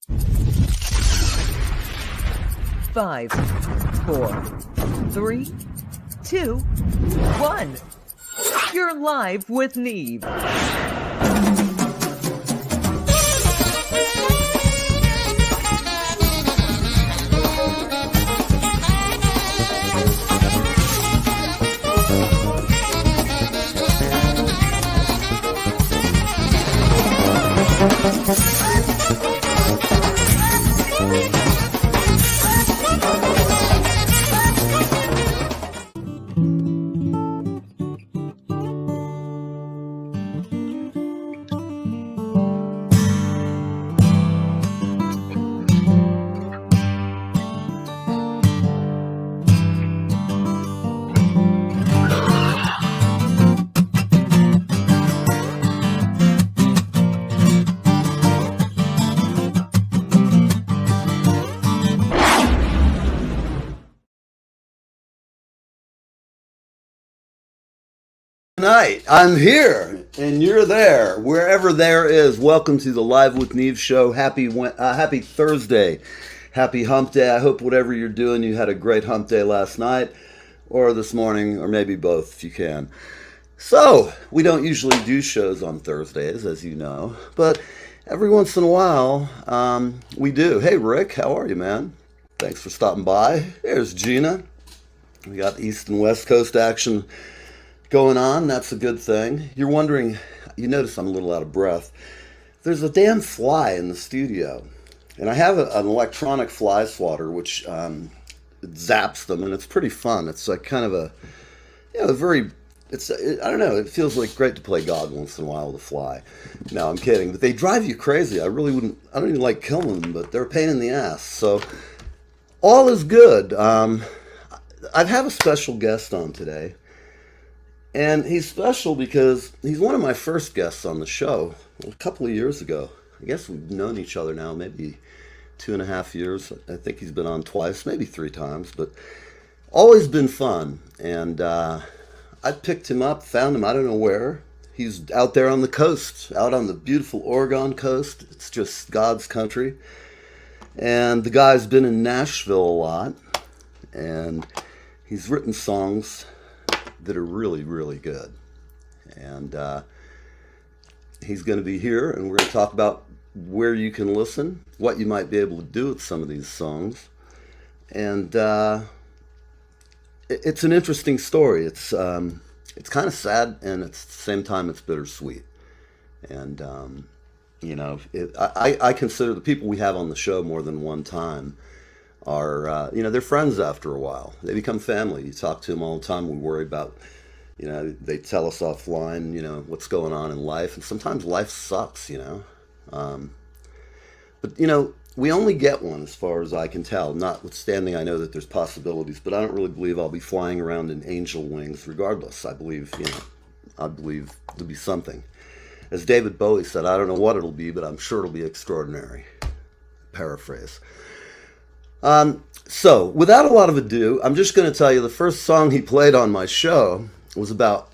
5, 4, 3, 2, 1. You're live with Neve. Tonight, I'm here and you're there, wherever there is. Welcome to the Live with Neve show. Happy Thursday. Happy hump day. I hope whatever you're doing, you had a great hump day last night or this morning, or maybe both if you can. So, we don't usually do shows on Thursdays, as you know, but every once in a while, we do. Hey, Rick, how are you, man? Thanks for stopping by. There's Gina. We got East and West Coast action going on. That's a good thing. You're wondering, you notice I'm a little out of breath. There's a damn fly in the studio, and I have an electronic fly swatter which zaps them, and it's pretty fun. It's like kind of a, I don't know, it feels like great to play God once in a while with a fly. No, I'm kidding, but they drive you crazy. I don't even like killing them, but they're a pain in the ass. So all is good. I have a special guest on today. And he's special because he's one of my first guests on the show a couple of years ago. I guess we've known each other now maybe 2.5 years. I think he's been on twice, maybe 3 times, but always been fun. And I picked him up, found him, I don't know where. He's out there on the coast, out on the beautiful Oregon coast. It's just God's country. And the guy's been in Nashville a lot. And he's written songs that are really, really good. And he's going to be here, and we're going to talk about where you can listen, what you might be able to do with some of these songs. And it's an interesting story. It's kind of sad, and at the same time it's bittersweet. And I consider the people we have on the show more than one time are, they're friends after a while. They become family. You talk to them all the time. We worry about, they tell us offline, what's going on in life. And sometimes life sucks, But, we only get one as far as I can tell, notwithstanding I know that there's possibilities, but I don't really believe I'll be flying around in angel wings regardless. I believe there'll be something. As David Bowie said, I don't know what it'll be, but I'm sure it'll be extraordinary. Paraphrase. So, without a lot of ado, I'm just going to tell you the first song he played on my show was about,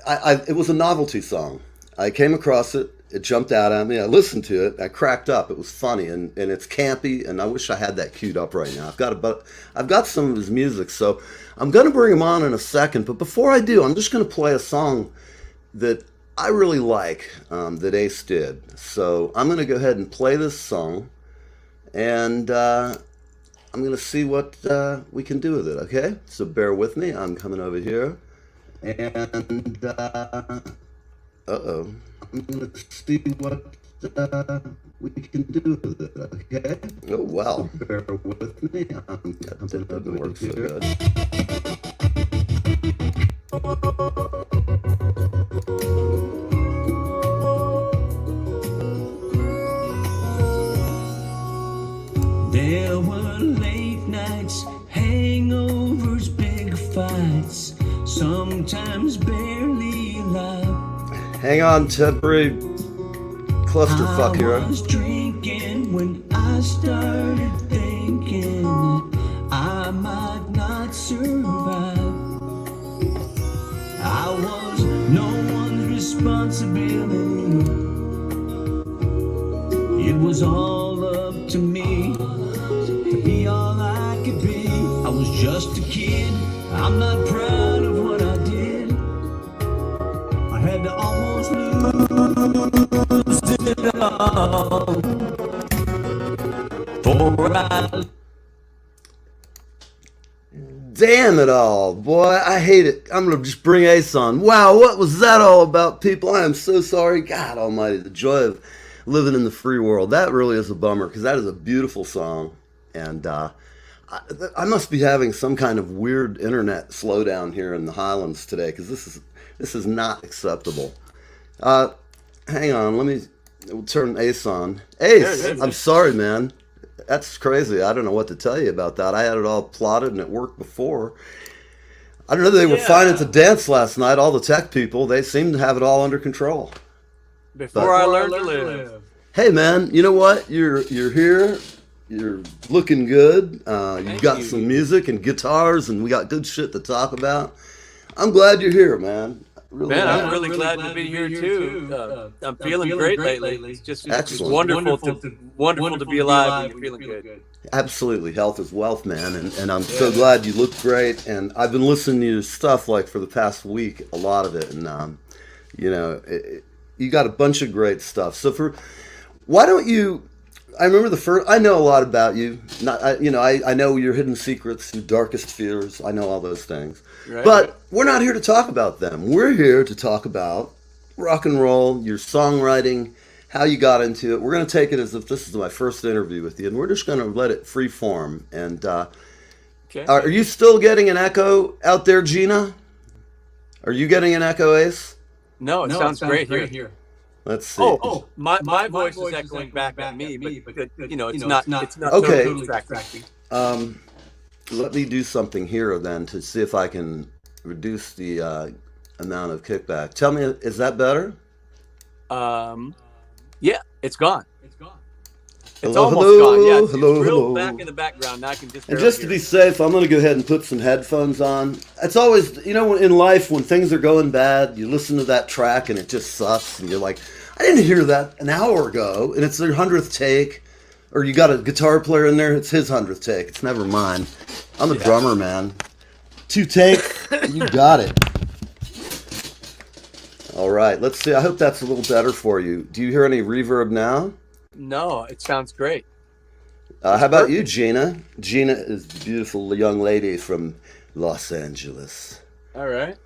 it was a novelty song. I came across it, it jumped out at me, I listened to it, I cracked up, it was funny, and it's campy, and I wish I had that queued up right now. I've got some of his music, so I'm going to bring him on in a second, but before I do, I'm just going to play a song that I really like, that Ace did. So, I'm going to go ahead and play this song, and I'm going to see what we can do with it, okay? So bear with me. I'm coming over here. And, I'm going to see what we can do with it, okay? Oh, wow. So bear with me. That didn't work so good. There were late nights, hangovers, big fights, sometimes barely alive. Hang on, temporary clusterfuck here. I was drinking when I started thinking I might not survive. I was no one's responsibility. It was all up to me to be all I could be. I was just a kid. I'm not proud of what I did. I had to almost lose it all for I. Damn it all, boy, I hate it. I'm going to just bring Ace on. Wow, what was that all about, people? I am so sorry. God almighty, the joy of living in the free world. That really is a bummer, because that is a beautiful song. And I must be having some kind of weird internet slowdown here in the Highlands today, because this is not acceptable. Hang on, we'll turn Ace on. Ace, I'm sorry, man. That's crazy. I don't know what to tell you about that. I had it all plotted and it worked before. I don't know. They were fine at the dance last night. All the tech people, they seem to have it all under control. Before I learned to live. Hey, man, you know what? You're here. You're looking good. You've got some music and guitars, and we got good shit to talk about. I'm glad you're here, man. Man, I'm really glad to be here too. I'm feeling great lately. It's just wonderful to be alive and you're feeling good. Absolutely, health is wealth, man, and I'm so glad you look great. And I've been listening to your stuff like for the past week, a lot of it, and you got a bunch of great stuff. So why don't you? I remember I know a lot about you. I know your hidden secrets, your darkest fears. I know all those things. Right. But we're not here to talk about them. We're here to talk about rock and roll, your songwriting, how you got into it. We're going to take it as if this is my first interview with you, and we're just going to let it free form. And are you still getting an echo out there, Gina? Are you getting an echo, Ace? No, it sounds great here. Let's see. My voice is echoing back at me, but it's not okay. Totally distracting. Let me do something here then to see if I can reduce the amount of kickback. Tell me, is that better? Yeah, it's gone. It's hello, almost hello, gone. Yeah, it's hello, real hello. back in the background. Now I can just. And just to be safe, I'm going to go ahead and put some headphones on. It's always, in life when things are going bad, you listen to that track and it just sucks, and you're like, I didn't hear that an hour ago, and it's their 100th take. Or you got a guitar player in there, it's his 100th take. It's never mine. I'm a drummer, man. 2 take, you got it. All right, let's see. I hope that's a little better for you. Do you hear any reverb now? No, it sounds great. How about you, Gina? Gina is the beautiful young lady from Los Angeles. All right.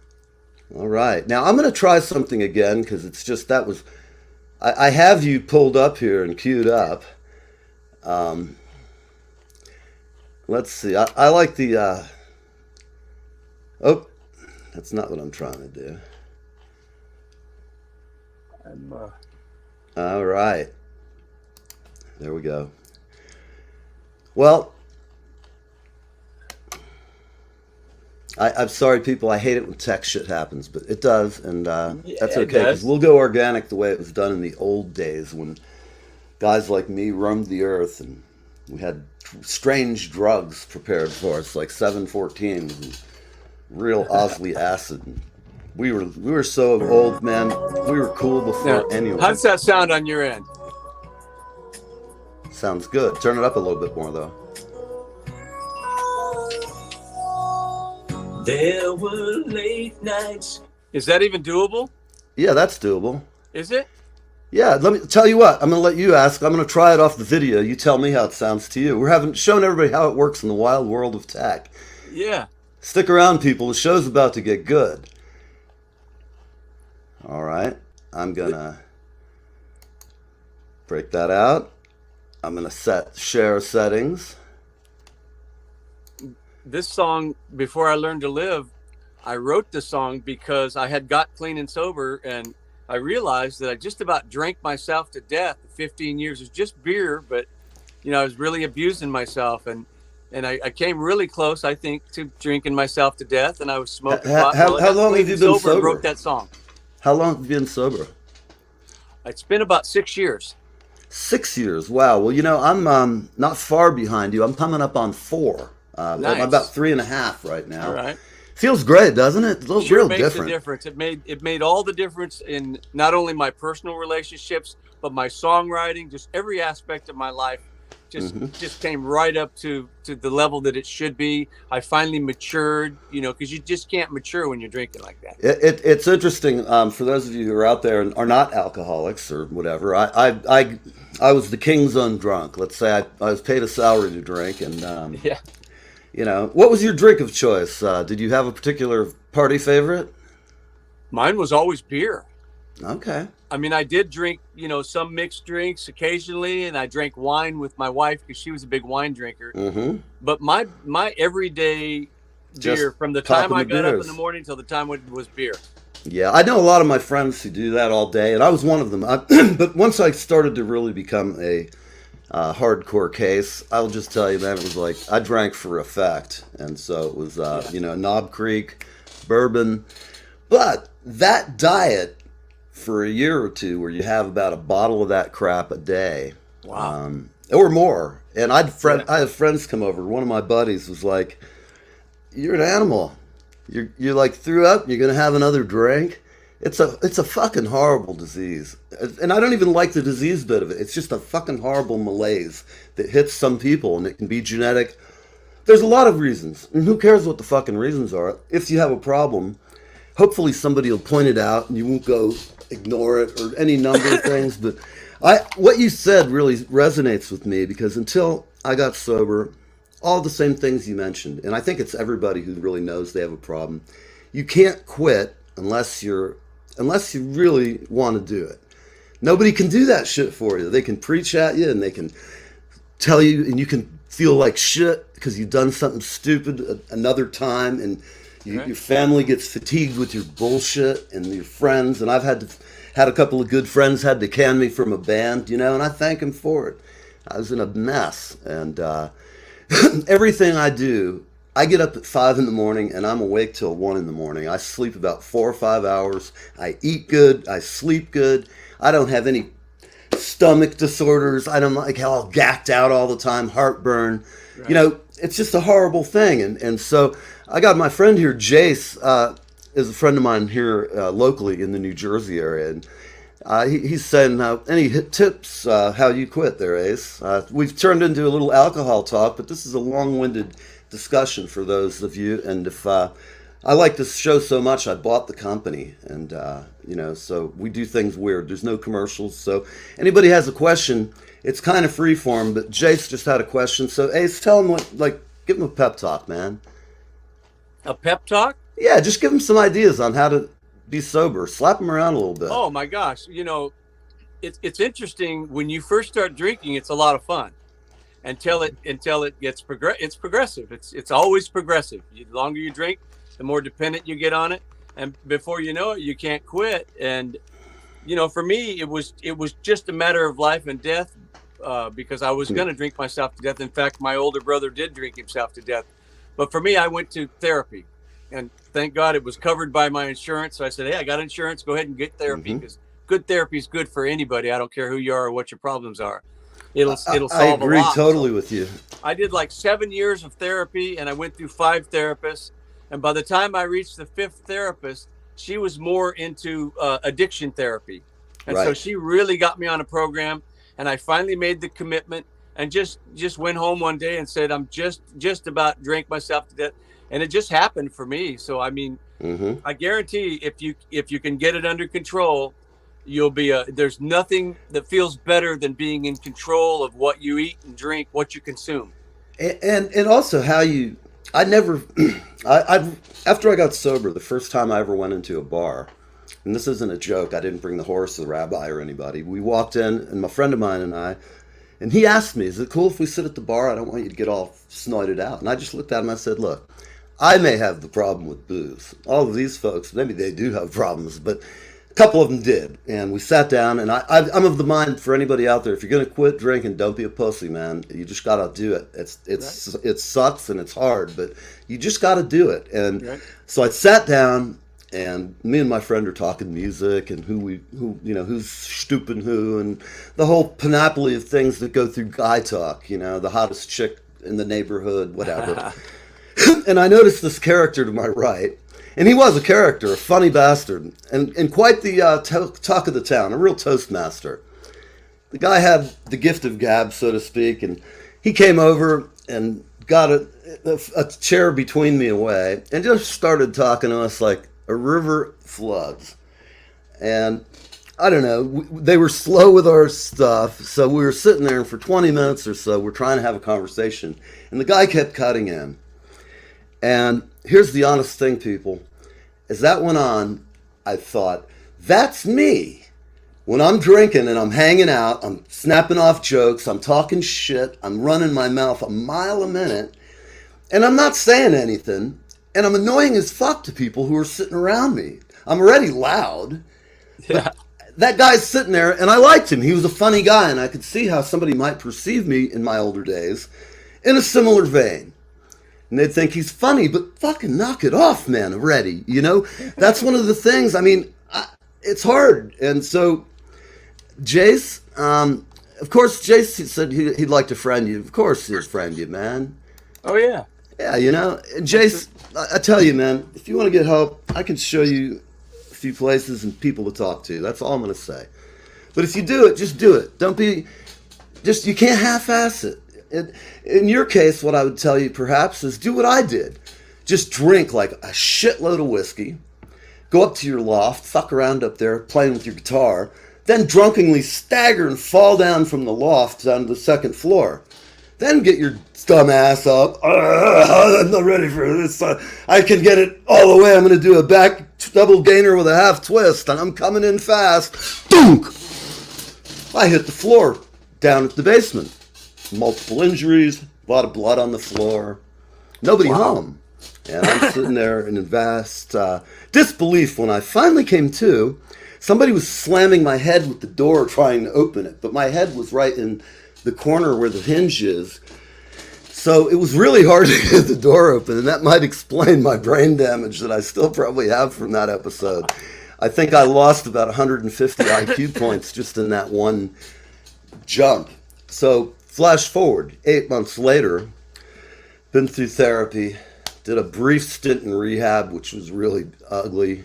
All right. Now, I'm going to try something again, because it's just, I have you pulled up here and queued up. Let's see. I like the, that's not what I'm trying to do. All right. There we go. Well, I'm sorry, people. I hate it when tech shit happens, but it does, and that's okay, because we'll go organic the way it was done in the old days when guys like me roamed the earth and we had strange drugs prepared for us, like 714 and real Osley acid. We were so old, man. We were cool before anyone. How does that sound on your end? Sounds good. Turn it up a little bit more, though. There were late nights. Is that even doable? Yeah, that's doable. Is it? Yeah, let me tell you what. I'm going to let you ask. I'm going to try it off the video. You tell me how it sounds to you. We're showing everybody how it works in the wild world of tech. Yeah. Stick around, people. The show's about to get good. All right. I'm going to break that out. I'm going to share settings. This song, Before I Learned to Live, I wrote this song because I had got clean and sober, and I realized that I just about drank myself to death. 15 years was just beer, but I was really abusing myself, and I came really close, I think, to drinking myself to death, and I was smoking pot. How long have you been sober? And wrote that song. How long have you been sober? It's been about 6 years. 6 years. Wow. Well, I'm not far behind you. I'm coming up on 4. Nice. I'm about 3.5 right now. All right. Feels great, doesn't it? It looks sure real makes different. A difference. It made all the difference in not only my personal relationships, but my songwriting, just every aspect of my life just came right up to the level that it should be. I finally matured, because you just can't mature when you're drinking like that. It's interesting for those of you who are out there and are not alcoholics or whatever. I was the king's own drunk. Let's say I was paid a salary to drink, and what was your drink of choice? Did you have a particular party favorite? Mine was always beer. Okay. I mean, I did drink, some mixed drinks occasionally, and I drank wine with my wife because she was a big wine drinker. Mm-hmm. But my everyday beer from the time I got up in the morning till the time it was beer. Yeah, I know a lot of my friends who do that all day, and I was one of them. But once I started to really become a hardcore case, I'll just tell you, man, it was like I drank for effect. And so it was, Knob Creek, bourbon. But that diet for a year or two where you have about a bottle of that crap a day. Wow. Or more. And I have friends come over. One of my buddies was like, "You're an animal. You're like threw up. You're gonna have another drink." It's a fucking horrible disease, and I don't even like the disease bit of it. It's just a fucking horrible malaise that hits some people, and it can be genetic. There's a lot of reasons, and who cares what the fucking reasons are? If you have a problem, hopefully somebody will point it out, and you won't go ignore it or any number of things. But what you said really resonates with me, because until I got sober, all the same things you mentioned, and I think it's everybody who really knows they have a problem. You can't quit unless you really want to do it. Nobody can do that shit for you. They can preach at you and they can tell you, and you can feel like shit because you've done something stupid another time, and your family gets fatigued with your bullshit, and your friends. And I've had a couple of good friends had to can me from a band, and I thank them for it. I was in a mess, and everything I do, I get up at 5 in the morning and I'm awake till 1 in the morning. I sleep about 4 or 5 hours. I eat good. I sleep good. I don't have any stomach disorders. I don't like how I'm gacked out all the time, heartburn. Right. It's just a horrible thing. And so I got my friend here, Jace, is a friend of mine here locally in the New Jersey area. And he's saying, any tips how you quit there, Ace? We've turned into a little alcohol talk, but this is a long-winded discussion for those of you. And if I like this show so much, I bought the company, and so we do things weird. There's no commercials, so anybody has a question, it's kind of free form. But Jace just had a question, so Ace, tell him give him a pep talk, man. A pep talk? Yeah, just give him some ideas on how to be sober. Slap him around a little bit. Oh my gosh, it's interesting when you first start drinking. It's a lot of fun. Until it gets it's progressive. It's always progressive. The longer you drink, the more dependent you get on it, and before you know it, you can't quit. And for me, it was just a matter of life and death, because I was going to drink myself to death. In fact, my older brother did drink himself to death. But for me, I went to therapy, and thank God it was covered by my insurance. So I said, "Hey, I got insurance. Go ahead and get therapy, because good therapy is good for anybody. I don't care who you are or what your problems are. It'll solve a lot." I agree totally with you. I did like 7 years of therapy, and I went through 5 therapists. And by the time I reached the 5th therapist, she was more into addiction therapy. And so she really got me on a program, and I finally made the commitment and just went home one day and said, I'm just about drank myself to death. And it just happened for me. So, I mean, I guarantee if you can get it under control, you'll be there's nothing that feels better than being in control of what you eat and drink, what you consume. And also how you, after I got sober, the first time I ever went into a bar, and this isn't a joke, I didn't bring the horse, the rabbi, or anybody. We walked in, and my friend of mine and he asked me, "Is it cool if we sit at the bar? I don't want you to get all snorted out." And I just looked at him and I said, "Look, I may have the problem with booze. All of these folks, maybe they do have problems, but a couple of them did." And we sat down, and I'm of the mind, for anybody out there, if you're going to quit drinking, don't be a pussy, man. You just got to do it. It sucks and it's hard, but you just got to do it. And so I sat down, and me and my friend are talking music and who's stooping who, and the whole panoply of things that go through guy talk, the hottest chick in the neighborhood, whatever. And I noticed this character to my right. And he was a character, a funny bastard, and quite the talk of the town, a real Toastmaster. The guy had the gift of gab, so to speak, and he came over and got a chair between me away and just started talking to us like a river floods. And I don't know, they were slow with our stuff, so we were sitting there, and for 20 minutes or so, we're trying to have a conversation, and the guy kept cutting in. And here's the honest thing, people. As that went on, I thought, that's me. When I'm drinking and I'm hanging out, I'm snapping off jokes, I'm talking shit, I'm running my mouth a mile a minute, and I'm not saying anything, and I'm annoying as fuck to people who are sitting around me. I'm already loud. Yeah. That guy's sitting there, and I liked him. He was a funny guy, and I could see how somebody might perceive me in my older days in a similar vein. And they'd think he's funny, but fucking knock it off, man, already. You know, that's one of the things. I mean, it's hard. And so, Jace, of course, Jace said he'd like to friend you. Of course, he'd friend you, man. Oh, yeah. Yeah, you know, and Jace, I tell you, man, if you want to get help, I can show you a few places and people to talk to. That's all I'm going to say. But if you do it, just do it. Don't be, just, you can't half-ass it. In your case, what I would tell you perhaps is do what I did. Just drink like a shitload of whiskey, go up to your loft, fuck around up there playing with your guitar, then drunkenly stagger and fall down from the loft down to the second floor. Then get your dumb ass up. I'm not ready for this. I can get it all the way. I'm going to do a back double gainer with a half twist, and I'm coming in fast. Dunk! I hit the floor down at the basement. Multiple injuries, a lot of blood on the floor. Nobody home. And I'm sitting there in vast disbelief when I finally came to. Somebody was slamming my head with the door trying to open it, but my head was right in the corner where the hinge is. So it was really hard to get the door open, and that might explain my brain damage that I still probably have from that episode. I think I lost about 150 IQ points just in that one jump. So flash forward, 8 months later, been through therapy, did a brief stint in rehab, which was really ugly.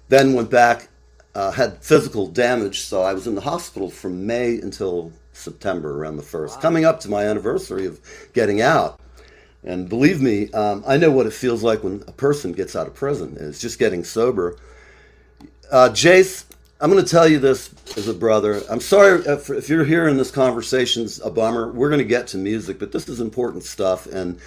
Then went back, had physical damage, so I was in the hospital from May until September, around the 1st, coming up to my anniversary of getting out. And believe me, I know what it feels like when a person gets out of prison. It's just getting sober. Jace, I'm going to tell you this as a brother. I'm sorry if you're hearing this conversation's a bummer. We're going to get to music, but this is important stuff. And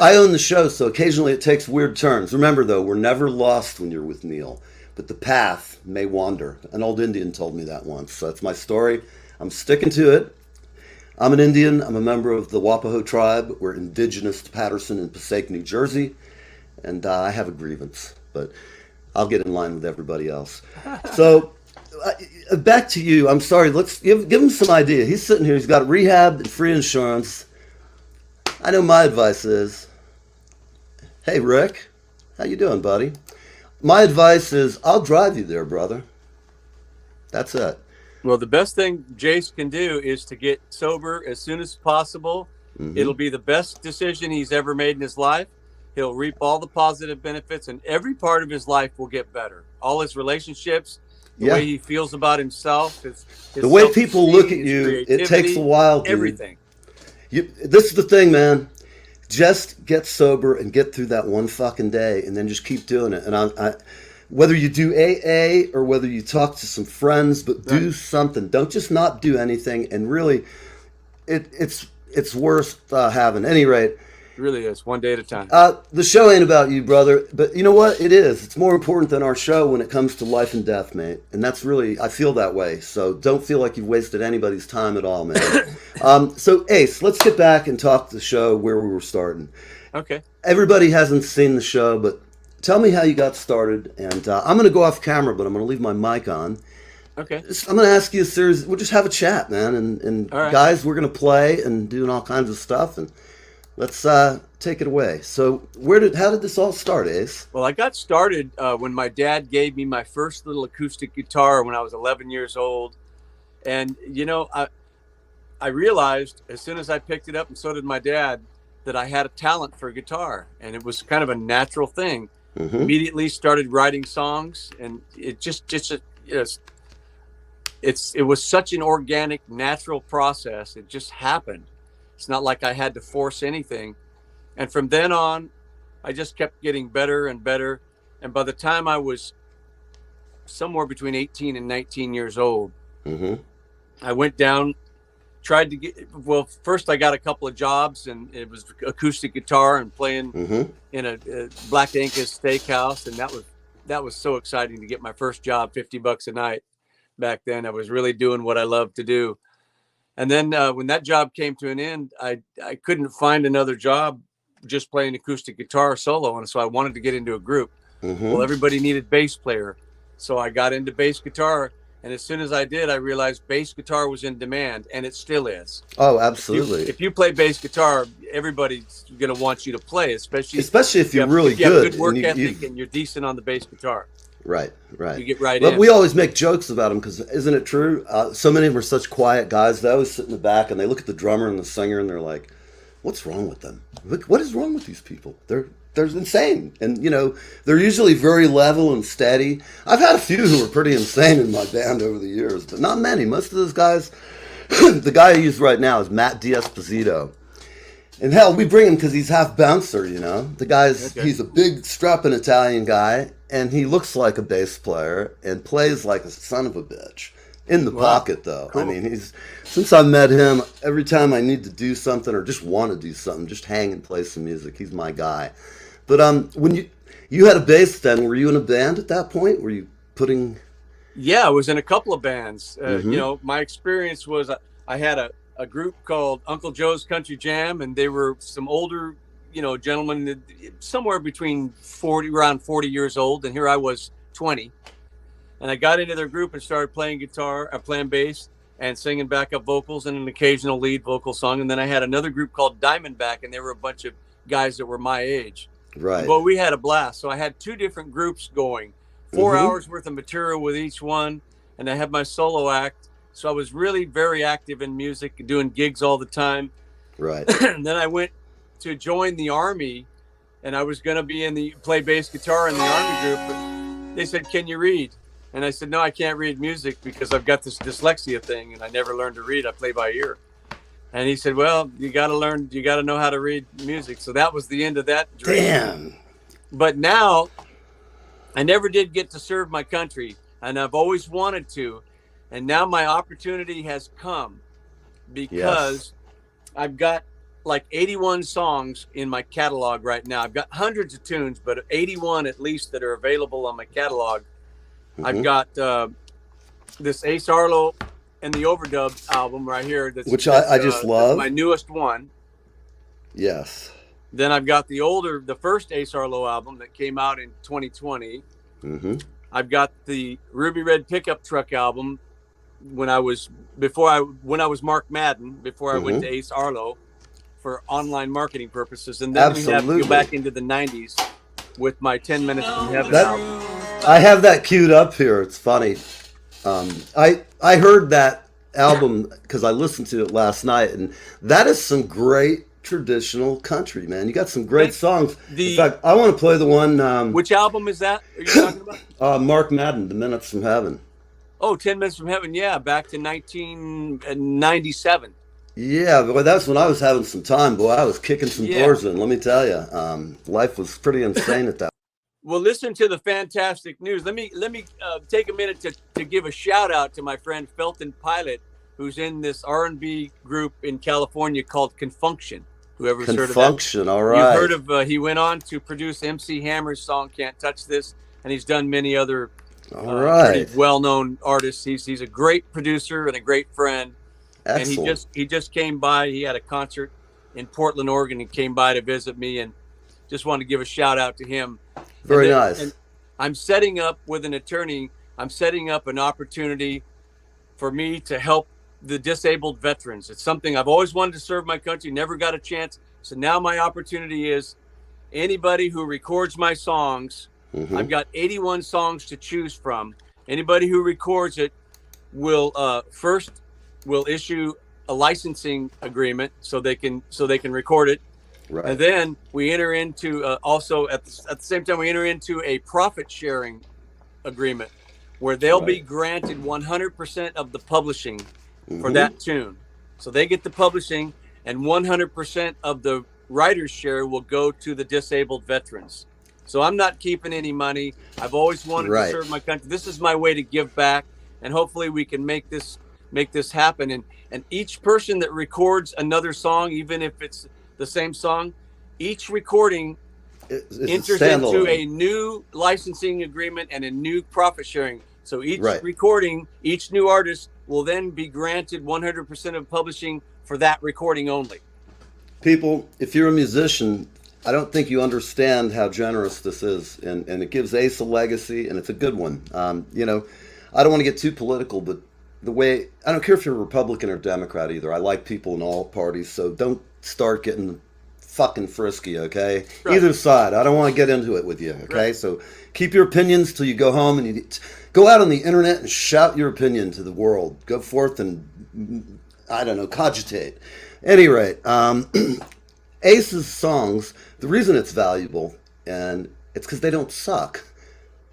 I own the show, so occasionally it takes weird turns. Remember, though, we're never lost when you're with Neil, but the path may wander. An old Indian told me that once. So that's my story. I'm sticking to it. I'm an Indian. I'm a member of the Wapaho tribe. We're indigenous to Paterson and Passaic, New Jersey. And I have a grievance, but I'll get in line with everybody else. So back to you. I'm sorry. Let's give him some idea. He's sitting here. He's got rehab and free insurance. I know my advice is, hey, Rick, how you doing, buddy? My advice is, I'll drive you there, brother. That's it. Well, the best thing Jace can do is to get sober as soon as possible. Mm-hmm. It'll be the best decision he's ever made in his life. He'll reap all the positive benefits, and every part of his life will get better. All his relationships, the way he feels about himself, his the way people look at you, it takes a while, dude. Everything. This is the thing, man. Just get sober and get through that one fucking day, and then just keep doing it. And I whether you do AA or whether you talk to some friends, but do something. Don't just not do anything. And really, it's worth having. At any rate, it really is, one day at a time. The show ain't about you, brother. But you know what? It is. It's more important than our show when it comes to life and death, mate. And that's really, I feel that way. So don't feel like you've wasted anybody's time at all, man. So, Ace, let's get back and talk the show where we were starting. Okay. Everybody hasn't seen the show, but tell me how you got started. And I'm going to go off camera, but I'm going to leave my mic on. Okay. I'm going to ask you a series. We'll just have a chat, man. And right. Guys, we're going to play and doing all kinds of stuff. And let's take it away. So how did this all start, Ace? Well, I got started when my dad gave me my first little acoustic guitar when I was 11 years old. And, you know, I realized as soon as I picked it up, and so did my dad, that I had a talent for guitar. And it was kind of a natural thing. Mm-hmm. Immediately started writing songs. And it it was such an organic, natural process. It just happened. It's not like I had to force anything. And from then on, I just kept getting better and better. And by the time I was somewhere between 18 and 19 years old, I went down, tried to get, first I got a couple of jobs, and it was acoustic guitar and playing in a Black Angus steakhouse. And that was so exciting to get my first job, $50 a night. Back then, I was really doing what I loved to do. And then when that job came to an end, I couldn't find another job just playing acoustic guitar solo. And so I wanted to get into a group. Well, everybody needed bass player. So I got into bass guitar. And as soon as I did, I realized bass guitar was in demand, and it still is. Oh, absolutely. If you play bass guitar, everybody's going to want you to play, especially if you're really good. You have good work and ethic and you're decent on the bass guitar. Right. You get right But in. we always make jokes about them because isn't it true? So many of them are such quiet guys. They always sit in the back and they look at the drummer and the singer and they're like, what's wrong with them? What is wrong with these people? They're insane. And, you know, they're usually very level and steady. I've had a few who were pretty insane in my band over the years, but not many. Most of those guys, the guy I use right now is Matt D'Esposito. And hell, we bring him because he's half bouncer, you know. The guy's, he's a big strapping Italian guy, and he looks like a bass player and plays like a son of a bitch. In the pocket, though. Cool. I mean, since I met him, every time I need to do something or just want to do something, just hang and play some music. He's my guy. But when you had a bass then, were you in a band at that point? Were you putting... Yeah, I was in a couple of bands. You know, my experience was I had a group called Uncle Joe's Country Jam, and they were some older, you know, gentlemen, somewhere between around 40 years old, and here I was 20. And I got into their group and started playing playing bass and singing backup vocals and an occasional lead vocal song. And then I had another group called Diamondback, and they were a bunch of guys that were my age. Right. Well, we had a blast. So I had two different groups going, 4 hours worth of material with each one, and I had my solo act. So I was really very active in music, doing gigs all the time. Right. And then I went to join the Army, and I was going to be play bass guitar in the Army group. But they said, "Can you read?" And I said, "No, I can't read music because I've got this dyslexia thing, and I never learned to read. I play by ear." And he said, "Well, you got to know how to read music." So that was the end of that dream. Damn. But now, I never did get to serve my country, and I've always wanted to. And now my opportunity has come because I've got like 81 songs in my catalog right now. I've got hundreds of tunes, but 81 at least that are available on my catalog. I've got this Ace Arlo and the Overdub album right here. Which I just love. My newest one. Yes. Then I've got the first Ace Arlo album that came out in 2020. I've got the Ruby Red Pickup Truck album when I was Mark Madden, before I went to Ace Arlo for online marketing purposes. And then we have to go back into the 90s with my 10 Minutes from Heaven album. I have that queued up here. It's funny. I heard that album because I listened to it last night, and that is some great traditional country, man. You got some great songs. In fact, I want to play the one. Which album is that? Are you talking about? Mark Madden, 10 Minutes from Heaven. Oh, 10 Minutes from Heaven. Yeah, back to 1997. Yeah, boy, that's when I was having some time. Boy, I was kicking some doors in. Let me tell you, life was pretty insane at that. Well, listen to the fantastic news. Let me take a minute to give a shout out to my friend Felton Pilot, who's in this R&B group in California called Confunction. Whoever's heard of that? Confunction, all right. You've heard of? He went on to produce MC Hammer's song "Can't Touch This," and he's done many other pretty well-known artists. He's a great producer and a great friend. Excellent. And he just came by. He had a concert in Portland, Oregon, and came by to visit me, and just wanted to give a shout out to him. Very nice. And I'm setting up with an attorney. I'm setting up an opportunity for me to help the disabled veterans. It's something I've always wanted to serve my country, never got a chance. So now my opportunity is anybody who records my songs. I've got 81 songs to choose from. Anybody who records it will issue a licensing agreement so they can record it. Right. And then we enter into also at the same time we enter into a profit sharing agreement where they'll be granted 100% of the publishing for that tune. So they get the publishing, and 100% of the writer's share will go to the disabled veterans. So I'm not keeping any money. I've always wanted to serve my country. This is my way to give back, and hopefully we can make this happen. And each person that records another song, even if it's the same song, each recording enters into a new licensing agreement and a new profit sharing. So each recording, each new artist will then be granted 100% of publishing for that recording only. People, if you're a musician, I don't think you understand how generous this is, and it gives Ace a legacy, and it's a good one. You know, I don't want to get too political, but the way, I don't care if you're a Republican or Democrat either. I like people in all parties, so don't start getting fucking frisky, okay? Right. Either side. I don't want to get into it with you, okay? Right. So keep your opinions till you go home, and you go out on the internet and shout your opinion to the world. Go forth and, I don't know, cogitate. At any rate, Ace's songs, the reason it's valuable, and it's because they don't suck.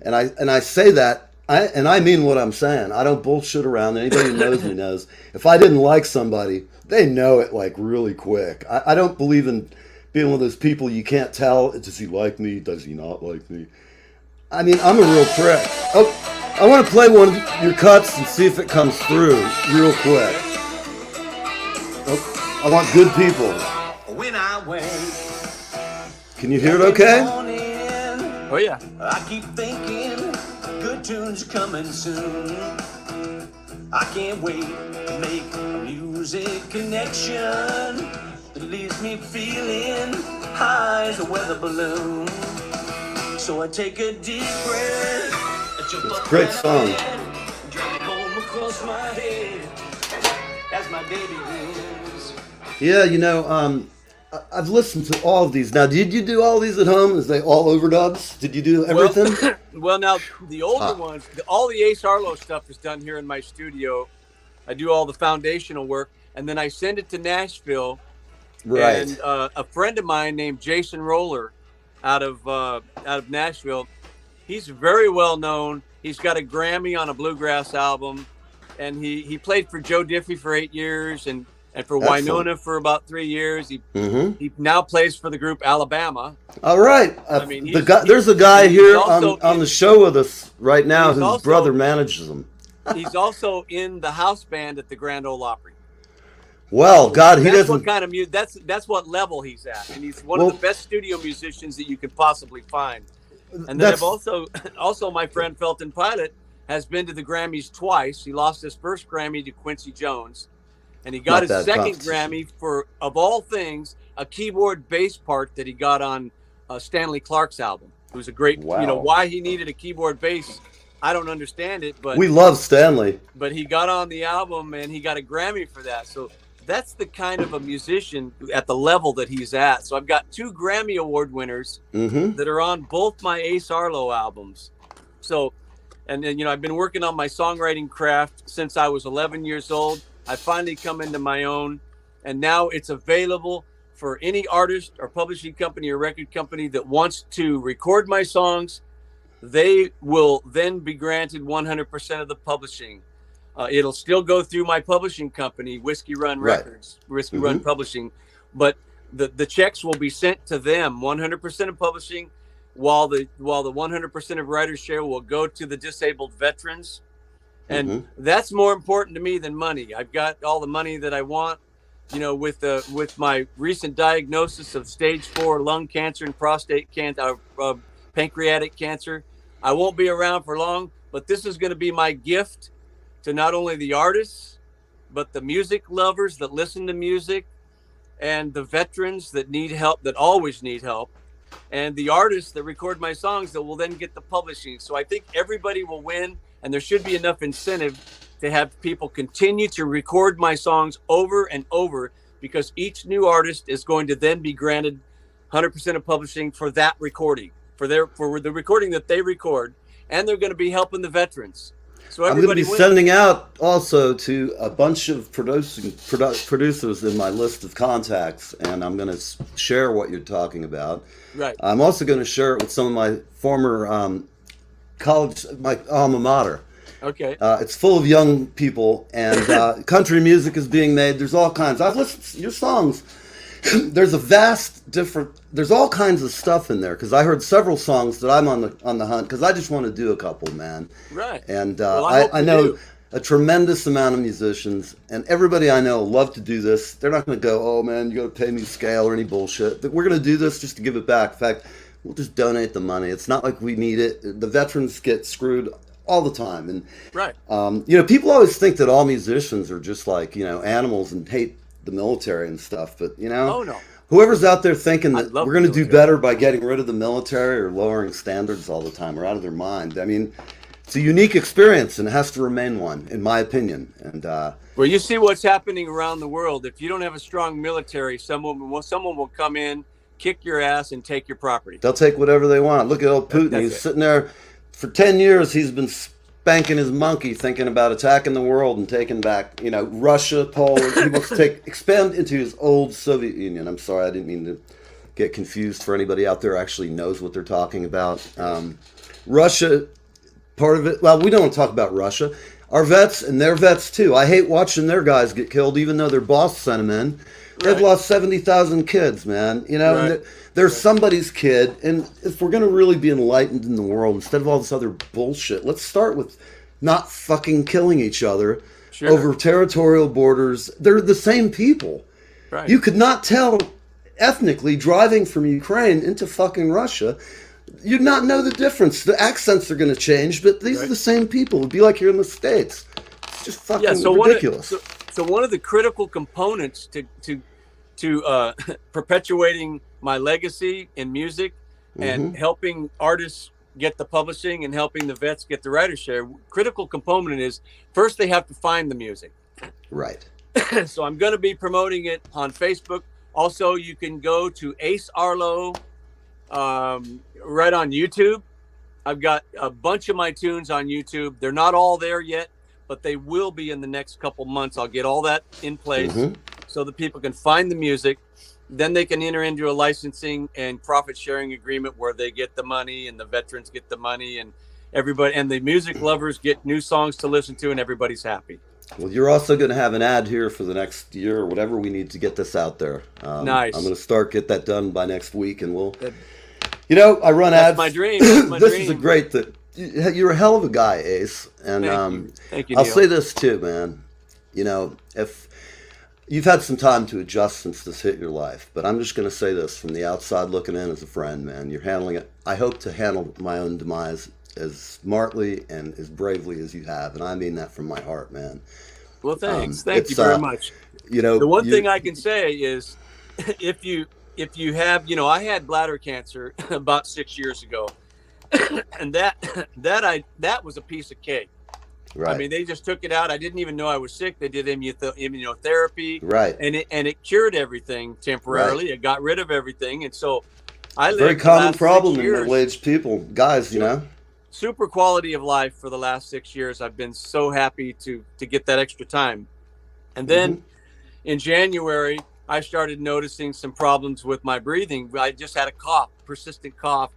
And I say that, I mean what I'm saying. I don't bullshit around. Anybody who knows me knows. If I didn't like somebody, they know it like really quick. I don't believe in being one of those people you can't tell, does he like me, does he not like me? I mean, I'm a real prick. Oh, I want to play one of your cuts and see if it comes through real quick. Oh, I want good people. When I wake, can you hear it okay? Oh yeah. I keep thinking good tunes coming soon. I can't wait to make a music connection that leaves me feeling high as a weather balloon. So I take a deep breath. It's a great song. Drag it home across my head as my day begins. Yeah, you know, I've listened to all of these. Now, did you do all these at home? Is they all overdubs? Did you do everything? Well, now, the older ones, all the Ace Arlo stuff is done here in my studio. I do all the foundational work, and then I send it to Nashville. Right. And a friend of mine named Jason Roller out of Nashville, he's very well known. He's got a Grammy on a bluegrass album, and he played for Joe Diffie for 8 years, and for Winona for about 3 years. He now plays for the group Alabama. All right. I mean, there's a guy here on the show with us right now whose brother manages him. He's also in the house band at the Grand Ole Opry. Well, God, he that's doesn't. What kind of that's what level he's at, and he's one of the best studio musicians that you could possibly find. And then I've also my friend Felton Pilot has been to the Grammys twice. He lost his first Grammy to Quincy Jones, and he got his second Grammy for, of all things, a keyboard bass part that he got on Stanley Clark's album. It was a great, you know, why he needed a keyboard bass, I don't understand it, but we love Stanley. But he got on the album and he got a Grammy for that. So that's the kind of a musician at the level that he's at. So I've got 2 Grammy Award winners that are on both my Ace Arlo albums. So, and then, you know, I've been working on my songwriting craft since I was 11 years old. I finally come into my own, and now it's available for any artist or publishing company or record company that wants to record my songs. They will then be granted 100% of the publishing. It'll still go through my publishing company, Whiskey Run Records, Whiskey Run Publishing, but the checks will be sent to them, 100% of publishing, while the 100% of writer's share will go to the disabled veterans. And that's more important to me than money. I've got all the money that I want, you know, with my recent diagnosis of stage 4 lung cancer and prostate cancer, pancreatic cancer. I won't be around for long, but this is going to be my gift to not only the artists, but the music lovers that listen to music, and the veterans that need help, that always need help, and the artists that record my songs that will then get the publishing. So I think everybody will win, and there should be enough incentive to have people continue to record my songs over and over, because each new artist is going to then be granted 100% of publishing for that recording, for the recording that they record, and they're going to be helping the veterans. So I'm going to be sending out also to a bunch of producers in my list of contacts, and I'm going to share what you're talking about. Right. I'm also going to share it with some of my former college, my alma mater. Okay. It's full of young people, and country music is being made. There's all kinds. I've listened to your songs. There's a vast different. There's all kinds of stuff in there because I heard several songs that I'm on the hunt because I just want to do a couple, man. Right. And Well, I know do. a tremendous amount of musicians, and everybody I know love to do this. They're not going to go, oh man, you got to pay me scale or any bullshit. But we're going to do this just to give it back. In fact, we'll just donate the money. It's not like we need it. The veterans get screwed all the time, and Right. people always think that all musicians are just like animals and hate the military and stuff. But Oh no. whoever's out there thinking I that love we're going to the do military. better by getting rid of the military or lowering standards all the time are out of their mind. I mean, it's a unique experience and it has to remain one, in my opinion. And Well, you see what's happening around the world. If you don't have a strong military, someone will come in, kick your ass, and take your property. they'll take whatever they want. Look at old Putin. That's He's it. sitting there for 10 years. He's been spanking his monkey thinking about attacking the world and taking back, Russia, Poland. He wants to expand into his old Soviet Union. I'm sorry, I didn't mean to get confused for anybody out there who actually knows what they're talking about. Russia, part of it, well, we don't want to talk about Russia. Our vets and their vets too. I hate watching their guys get killed, even though their boss sent them in. They've Right. lost 70,000 kids, man. Right. And they're somebody's kid. And if we're going to really be enlightened in the world, instead of all this other bullshit, let's start with not fucking killing each other Sure. over territorial borders. They're the same people. Right. You could not tell ethnically driving from Ukraine into fucking Russia. You'd not know the difference. The accents are going to change, but these are Right. the same people. It'd be like you're in the States. It's just fucking ridiculous. So one of the critical components to perpetuating my legacy in music and helping artists get the publishing and helping the vets get the writer share, critical component is first they have to find the music. Right. So I'm going to be promoting it on Facebook. Also, you can go to Ace Arlo right on YouTube. I've got a bunch of my tunes on YouTube. They're not all there yet, but they will be in the next couple months. I'll get all that in place so that people can find the music. Then they can enter into a licensing and profit sharing agreement where they get the money and the veterans get the money and everybody and the music lovers get new songs to listen to and everybody's happy. Well, you're also going to have an ad here for the next year or whatever we need to get this out there. Nice. I'm going to get that done by next week, and we'll. I run ads. That's my dream. That's my This dream. is a great thing. You're a hell of a guy, Ace. And Thank you, I'll Neil. say this too, man. If you've had some time to adjust since this hit your life, but I'm just going to say this from the outside looking in as a friend, man. You're handling it. I hope to handle my own demise as smartly and as bravely as you have, and I mean that from my heart, man. Well, thanks. Thank it's, you very much. The one thing I can say is if you have, I had bladder cancer about 6 years ago, and that was a piece of cake. Right. I mean, they just took it out. I didn't even know I was sick. They did immunotherapy, Right. and it cured everything temporarily. It got rid of everything, and so I lived Very the common last 6 problem in years, middle-aged people, guys. super quality of life for the last 6 years. I've been so happy to get that extra time, and then in January I started noticing some problems with my breathing. I just had a cough, persistent cough,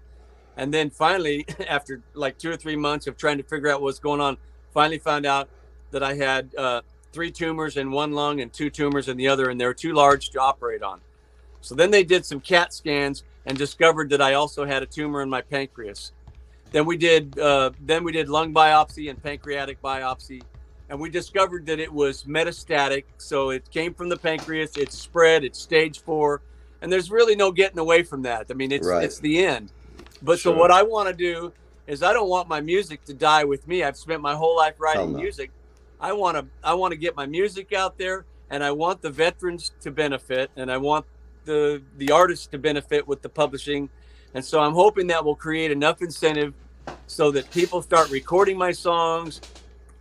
and then finally, after like 2 or 3 months of trying to figure out what's going on, finally found out that I had 3 tumors in one lung and 2 tumors in the other, and they were too large to operate on. So then they did some CAT scans and discovered that I also had a tumor in my pancreas. Then we did lung biopsy and pancreatic biopsy, and we discovered that it was metastatic. So it came from the pancreas, it's spread, it's stage 4, and there's really no getting away from that. I mean, it's the end. But Sure. so what I want to do is I don't want my music to die with me. I've spent my whole life writing music. I want to get my music out there, and I want the veterans to benefit, and I want the artists to benefit with the publishing. And so I'm hoping that will create enough incentive so that people start recording my songs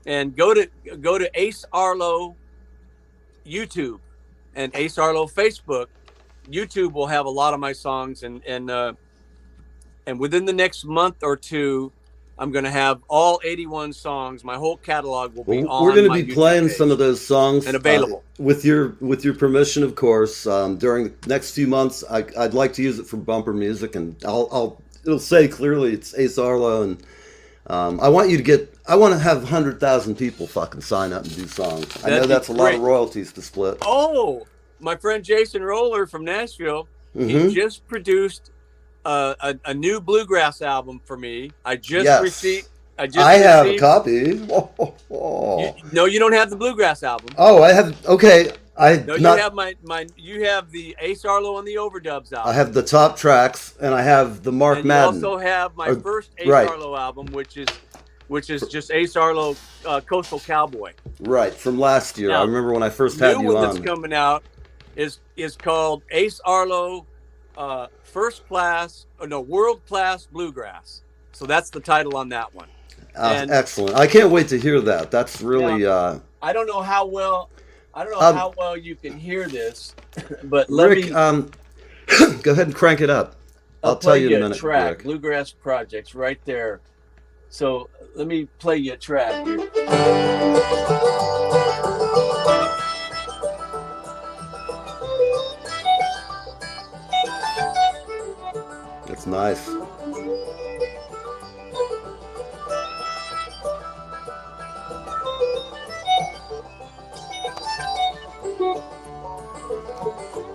and go to Ace Arlo YouTube and Ace Arlo Facebook. YouTube will have a lot of my songs, and within the next month or two, I'm going to have all 81 songs. My whole catalog will be on. We're going to my be YouTube playing page some of those songs and available with your permission, of course. During the next few months, I'd like to use it for bumper music, and it'll say clearly it's Ace Arlo, and I want to have 100,000 people fucking sign up and do songs. I know that's a lot of royalties to split. Oh, my friend Jason Roller from Nashville, he just produced a new bluegrass album for me. I received. I have a copy. No, you don't have the bluegrass album. Oh, I have. Okay. You have you have the Ace Arlo and the Overdubs album. I have the top tracks, and I have the Mark Madden. You also have my first Ace Arlo album, which is just Ace Arlo, Coastal Cowboy. Right, from last year. Now, I remember when I first had you on. The new one that's coming out is called Ace Arlo, World Class Bluegrass. So that's the title on that one. Excellent. I can't wait to hear that. That's really. I don't know how well. How well you can hear this, but Rick, go ahead and crank it up. I'll tell you in a minute. Track, Bluegrass Projects, right there. So let me play you a track here. It's nice.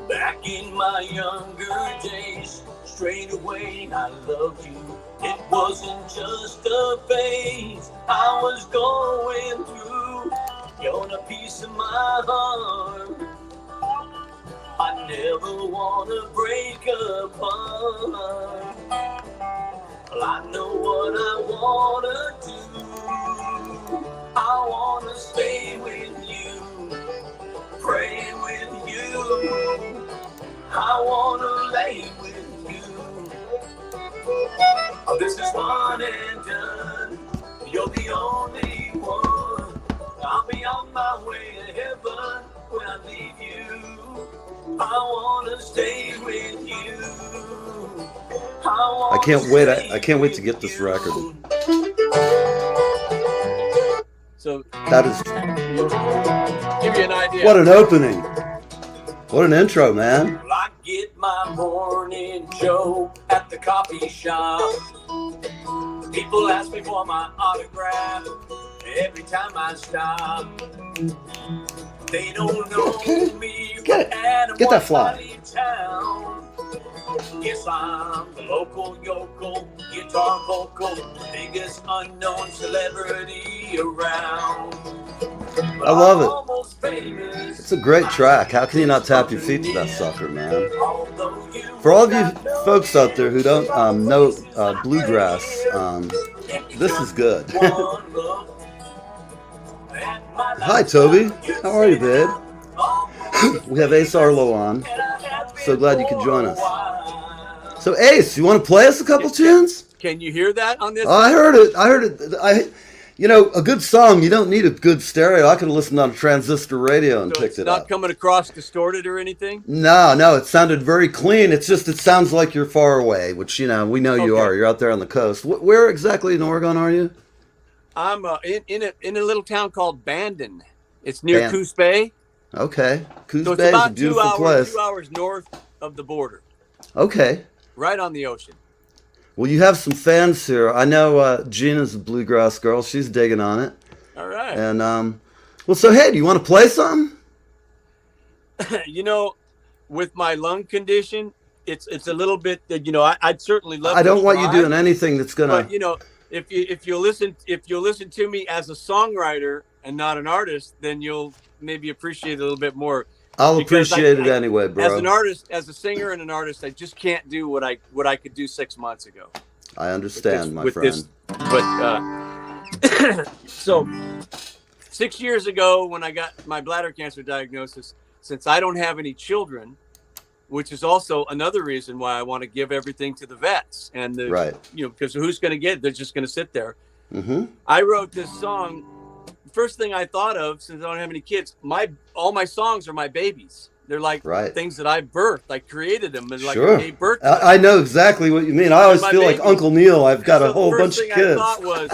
Back in my younger days, straight away I loved you. It wasn't just a phase I was going through. You're a piece of my heart I never wanna break apart. Well, I know what I wanna do. I wanna stay with you, pray with you. I wanna lay with you. Oh, this is one and done. You're the only one. I'll be on my way to heaven when I leave you. I wanna stay with you. I can't wait. I can't wait to get this record. So that is. Give you an idea. What an opening! What an intro, man. Well, I get my morning joe at the coffee shop. People ask me for my autograph every time I stop. They don't know me. Get that fly. Town. Yes, I'm the local yokel, guitar vocal, biggest unknown celebrity around. I love it. It's a great track. How can you not tap your feet to that sucker, man? For all of you folks out there who don't know bluegrass, this is good. Hi, Toby. How are you, babe? We have Ace Arlo on. So glad you could join us. So, Ace, you want to play us a couple tunes? Can you hear that on this? Oh, I heard it. You know, a good song, you don't need a good stereo. I could have listened on a transistor radio and picked it up. It's not coming across distorted or anything? No, it sounded very clean. It's just, it sounds like you're far away, which, you know, we know you are. You're out there on the coast. Where exactly in Oregon are you? I'm in a little town called Bandon. It's near Coos Bay. Okay. Coos Bay is a beautiful place. 2 hours north of the border. Okay. Right on the ocean. Well, you have some fans here. I know Gina's a bluegrass girl. She's digging on it. All right. And, well, so, hey, do you want to play something? You know, with my lung condition, it's a little bit, you know, I'd certainly love to I don't want you doing anything that's going to... But, you know, if you'll listen to me as a songwriter and not an artist, then you'll maybe appreciate it a little bit more. I'll appreciate it anyway, bro. As an artist, as a singer and an artist, I just can't do what I could do 6 months ago. I understand, my friend. So 6 years ago, when I got my bladder cancer diagnosis, since I don't have any children, which is also another reason why I want to give everything to the vets and because who's going to get it? They're just going to sit there. Mm-hmm. I wrote this song. First thing I thought of, since I don't have any kids, all my songs are my babies. They're like things that I birthed. I created them and I gave birth to them. I know exactly what you mean. I always feel like Uncle Neil. I've got a whole bunch of kids. The first thing I thought was,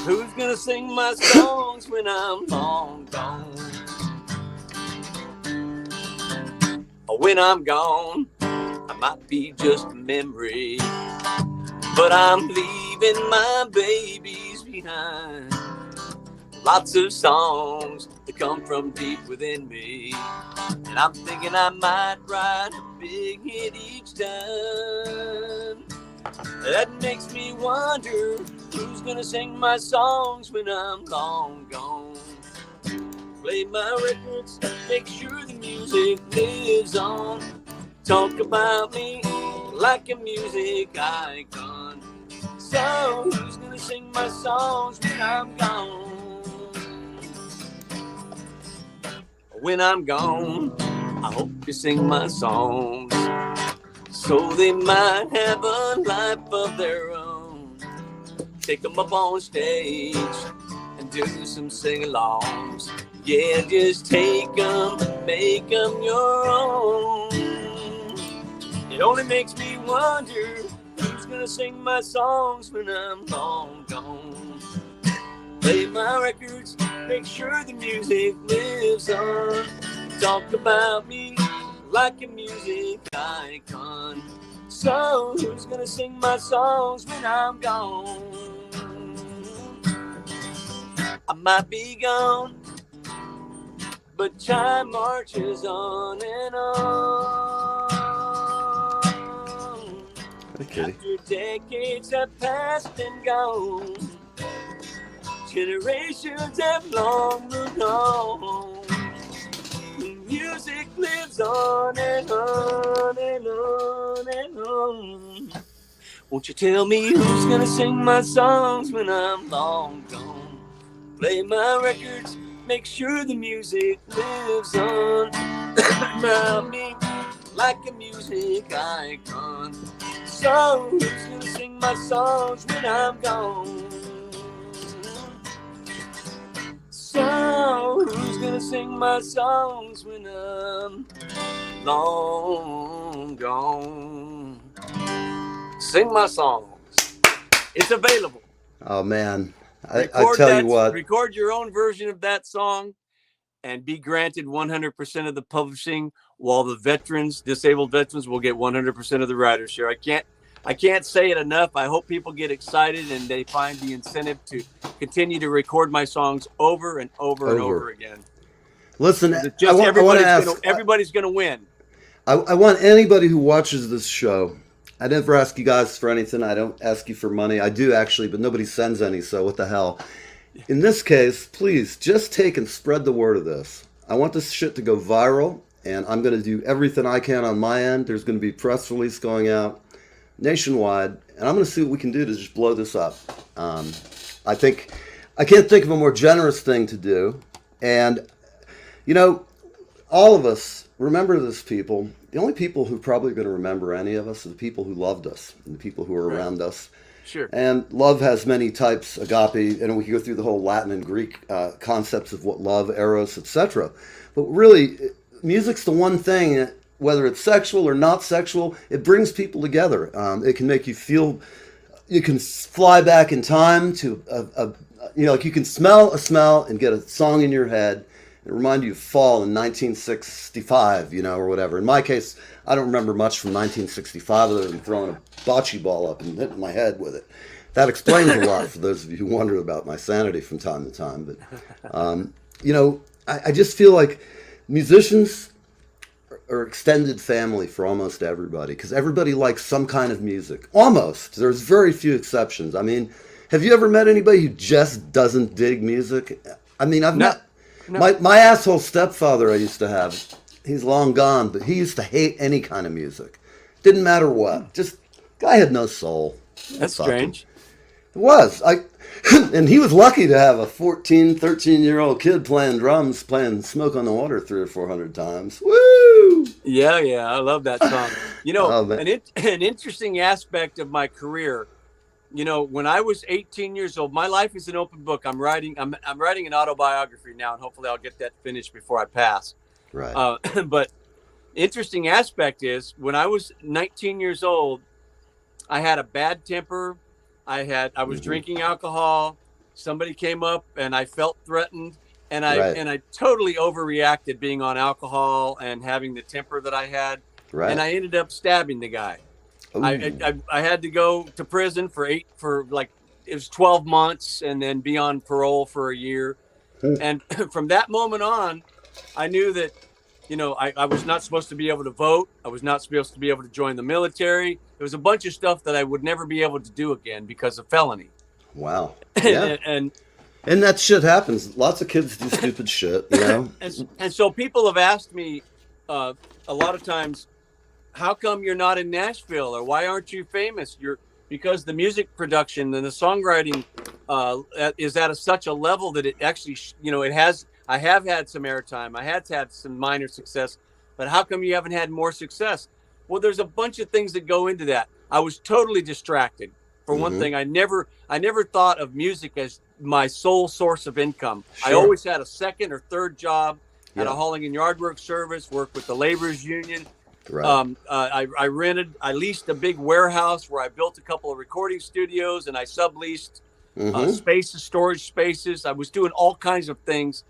who's gonna sing my songs when I'm long gone? When I'm gone, I might be just a memory. but I'm leaving my babies behind. Lots of songs that come from deep within me, and I'm thinking I might write a big hit each time. That makes me wonder who's gonna sing my songs when I'm long gone. Play my records, make sure the music lives on. Talk about me like a music icon. So who's gonna sing my songs when I'm gone? When I'm gone, I hope you sing my songs, so they might have a life of their own. Take them up on stage and do some sing-alongs. Yeah, just take them, make them your own. It only makes me wonder who's gonna sing my songs when I'm long gone. Play my records, make sure the music lives on. Talk about me like a music icon. So who's gonna sing my songs when I'm gone? I might be gone, but time marches on and on. Okay. After decades have passed and gone, generations have long moved on. Music lives on and on and on and on. Won't you tell me who's gonna sing my songs when I'm long gone? Play my records, make sure the music lives on. About me like a music icon. So who's gonna sing my songs when I'm gone? So who's gonna sing my songs when I'm long gone? Sing my songs. It's available. Oh man, I tell you what. Record your own version of that song and be granted 100% of the publishing, while the veterans, disabled veterans, will get 100% of the writer's share. I can't say it enough. I hope people get excited and they find the incentive to continue to record my songs over and over and over again. Listen, everybody's going to win. I want anybody who watches this show. I never ask you guys for anything. I don't ask you for money. I do actually, but nobody sends any, so what the hell. In this case, please just take and spread the word of this. I want this shit to go viral, and I'm going to do everything I can on my end. There's going to be a press release going out nationwide, and I'm going to see what we can do to just blow this up. I can't think of a more generous thing to do. And, you know, all of us, remember this, people. The only people who probably are going to remember any of us are the people who loved us and the people who are around us. Sure. And love has many types, agape, and we can go through the whole Latin and Greek concepts of what love, eros, etc. But really, music's the one thing that, whether it's sexual or not sexual, it brings people together. It can make you feel, you can fly back in time to, like you can smell a smell and get a song in your head and remind you of fall in 1965, or whatever. In my case, I don't remember much from 1965 other than throwing a bocce ball up and hitting my head with it. That explains a lot for those of you who wonder about my sanity from time to time. But, I just feel like musicians are extended family for almost everybody, because everybody likes some kind of music. Almost. There's very few exceptions. I mean, have you ever met anybody who just doesn't dig music? I mean, I've met my asshole stepfather I used to have. He's long gone, but he used to hate any kind of music. Didn't matter what. Just, guy had no soul. That's strange. It was. And he was lucky to have a 14, 13-year-old kid playing drums, playing Smoke on the Water 300 or 400 times. Woo! Yeah, I love that song. An interesting aspect of my career, when I was 18 years old, my life is an open book. I'm writing an autobiography now, and hopefully I'll get that finished before I pass. Right. But interesting aspect is, when I was 19 years old, I had a bad temper. I was drinking alcohol. Somebody came up and I felt threatened, and I totally overreacted, being on alcohol and having the temper that I had. Right. And I ended up stabbing the guy. I had to go to prison for like, it was 12 months and then be on parole for a year. And from that moment on, I knew that, I was not supposed to be able to vote. I was not supposed to be able to join the military. There was a bunch of stuff that I would never be able to do again because of felony. Wow. Yeah. And that shit happens. Lots of kids do stupid shit, And so people have asked me a lot of times, how come you're not in Nashville, or why aren't you famous? Because the music production and the songwriting is at such a level that it actually, I have had some airtime. I had some minor success, but how come you haven't had more success? Well, there's a bunch of things that go into that. I was totally distracted. For one thing, I never thought of music as my sole source of income. Sure. I always had a second or third job at a hauling and yard work service, worked with the laborers union. Right. I leased a big warehouse where I built a couple of recording studios, and I subleased storage spaces. I was doing all kinds of things.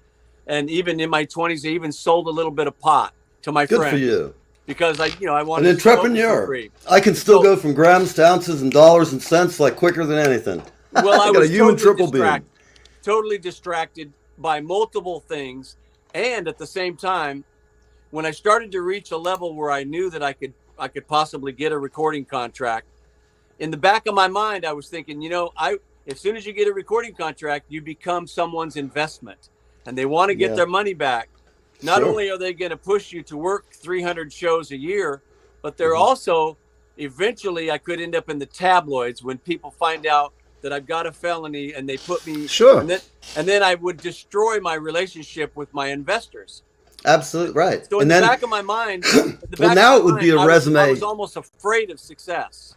And even in my 20s, I even sold a little bit of pot to my friend. Good for you. Because I wanted an entrepreneur. I can still go from grams to ounces and dollars and cents like quicker than anything. Well, I was totally distracted by multiple things, and at the same time, when I started to reach a level where I knew that I could possibly get a recording contract, in the back of my mind, I was thinking, as soon as you get a recording contract, you become someone's investment, and they want to get their money back. Not only are they going to push you to work 300 shows a year, but they're also, eventually, I could end up in the tabloids when people find out that I've got a felony and they put me. Sure. And then I would destroy my relationship with my investors. Absolutely right. So in the back of my mind, now it would be a resume. I was almost afraid of success.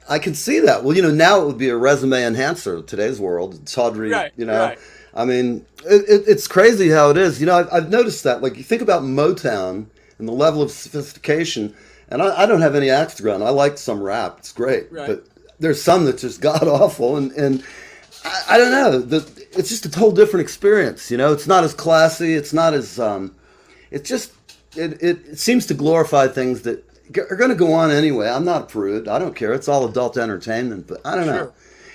I can see that. Well, now it would be a resume enhancer in today's world. It's tawdry, Right. I mean, it's crazy how it is. I've noticed that. Like, you think about Motown and the level of sophistication, and I don't have any axe to grind. I like some rap. It's great. Right. But there's some that's just god-awful, and I don't know. It's just a whole different experience, It's not as classy. It's not as... It seems to glorify things that are going to go on anyway. I'm not a prude. I don't care. It's all adult entertainment, but I don't know.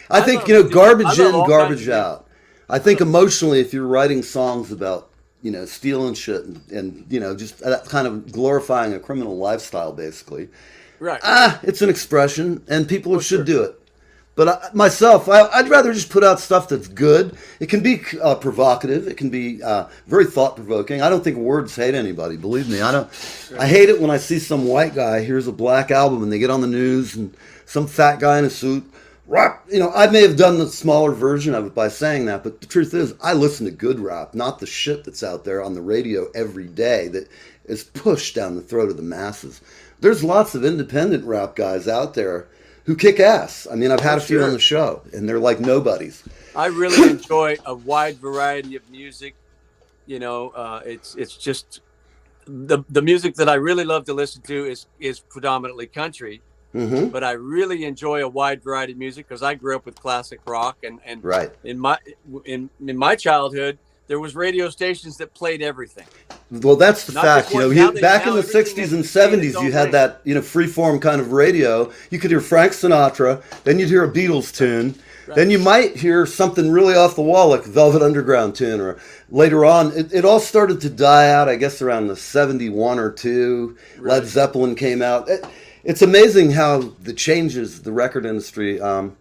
I think, garbage in, garbage out. I think emotionally, if you're writing songs about, stealing shit and just that kind of glorifying a criminal lifestyle, basically. Right. It's an expression, and people should do it. But myself, I'd rather just put out stuff that's good. It can be provocative. It can be very thought-provoking. I don't think words hate anybody. Believe me, I don't. I hate it when I see some white guy hears a black album and they get on the news and some fat guy in a suit. Rap. I may have done the smaller version of it by saying that, but the truth is, I listen to good rap, not the shit that's out there on the radio every day that is pushed down the throat of the masses. There's lots of independent rap guys out there who kick ass. I mean, I've had a few on the show, and they're like nobodies. I really enjoy a wide variety of music. It's just the music that I really love to listen to is predominantly country. Mm-hmm. But I really enjoy a wide variety of music because I grew up with classic rock, and right. in my childhood there was radio stations that played everything. Well, that's the fact. Back in the 60s and 70s, you had that freeform kind of radio. You could hear Frank Sinatra, then you'd hear a Beatles tune, then you might hear something really off the wall like a Velvet Underground tune, or later on, it all started to die out. I guess around the 71 or 2, Led Zeppelin came out. It's amazing how the changes the record industry. How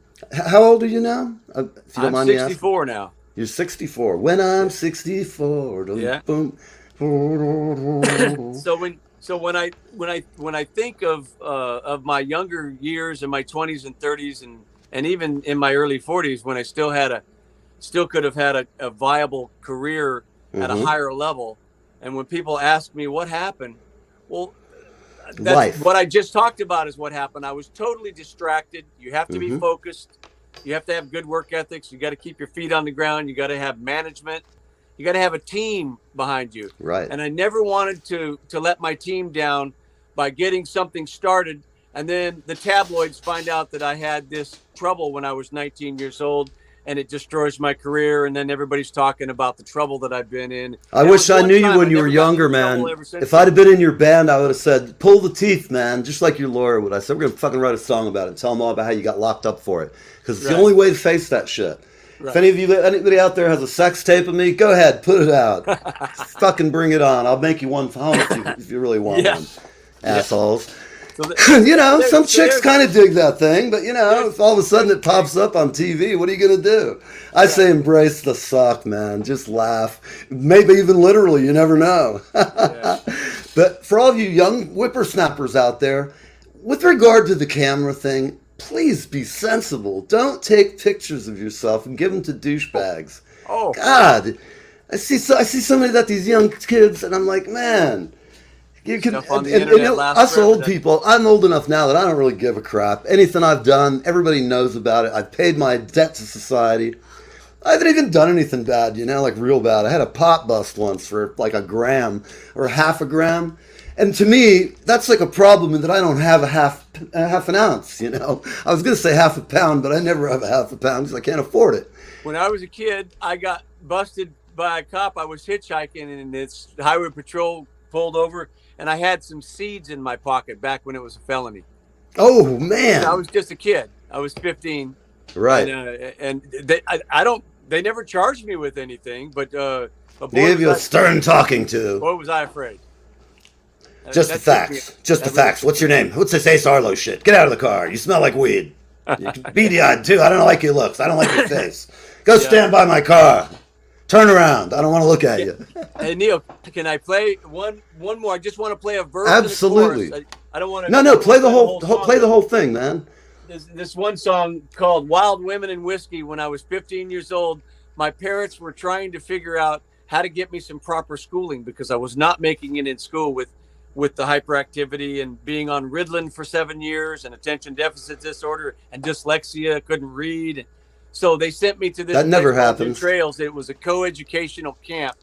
old are you now? If you don't mind me asking? 64 now. You're 64. When I'm 64, boom. So when I think of my younger years in my 20s and 30s and even in my early 40s when I still could have had a viable career at a higher level, and when people ask me what happened, well, that's what I just talked about is what happened. I was totally distracted. You have to be focused. You have to have good work ethics. You got to keep your feet on the ground. You got to have management. You got to have a team behind you. Right. And I never wanted to let my team down by getting something started. And then the tabloids find out that I had this trouble when I was 19 years old. and it destroys my career. And then everybody's talking about the trouble that I've been in. I That wish was I one knew you time. when I you were never got younger, in trouble man. ever since If I'd have been in your band, I would have said, pull the teeth, man. Just like your lawyer would. I said, we're going to fucking write a song about it and tell them all about how you got locked up for it. Because it's the Right. only way to face that shit. Right. If anybody out there has a sex tape of me, go ahead, put it out. Fucking bring it on. I'll make you one home if you really want Yeah. one. Assholes. So You know, some chicks there's- kind of dig that thing, but you know, if all of a sudden it pops up on TV, what are you going to do? I say embrace the suck, man. Just laugh. Maybe even literally, you never know. Yeah. But for all of you young whippersnappers out there, with regard to the camera thing, please be sensible. Don't take pictures of yourself and give them to douchebags. Oh, God, I see somebody that these young kids, and I'm like, man. You can, Stuff on the and internet you know, lasts us forever, old doesn't it? people, I'm old enough now that I don't really give a crap. Anything I've done, everybody knows about it. I've paid my debt to society. I haven't even done anything bad, you know, like real bad. I had a pot bust once for like a gram or half a gram. And to me, that's like a problem in that I don't have a half an ounce, you know. I was going to say half a pound, but I never have a half a pound because I can't afford it. when I was a kid, I got busted by a cop. I was hitchhiking, and this highway patrol pulled over, and I had some seeds in my pocket back when it was a felony. Oh, man. And I was just a kid. I was 15. Right. And they never charged me with anything, but They gave you a stern talking to. What was I afraid? Just the facts. Just the facts. What's your name? What's this Ace Arlo shit? Get out of the car. You smell like weed. You're beady-eyed, too. I don't like your looks. I don't like your face. Go stand by my car. Turn around. I don't want to look at you. Hey, Neil, can I play one more? I just want to play a verse. Absolutely. And a chorus. I don't want to. No, play the whole song. thing, man. This one song called Wild Women and Whiskey. When I was 15 years old, my parents were trying to figure out how to get me some proper schooling because I was not making it in school with the hyperactivity and being on Ritalin for 7 years and attention deficit disorder and dyslexia, couldn't read. So they sent me to this. That never place called happens. New Trails. It was a co-educational camp.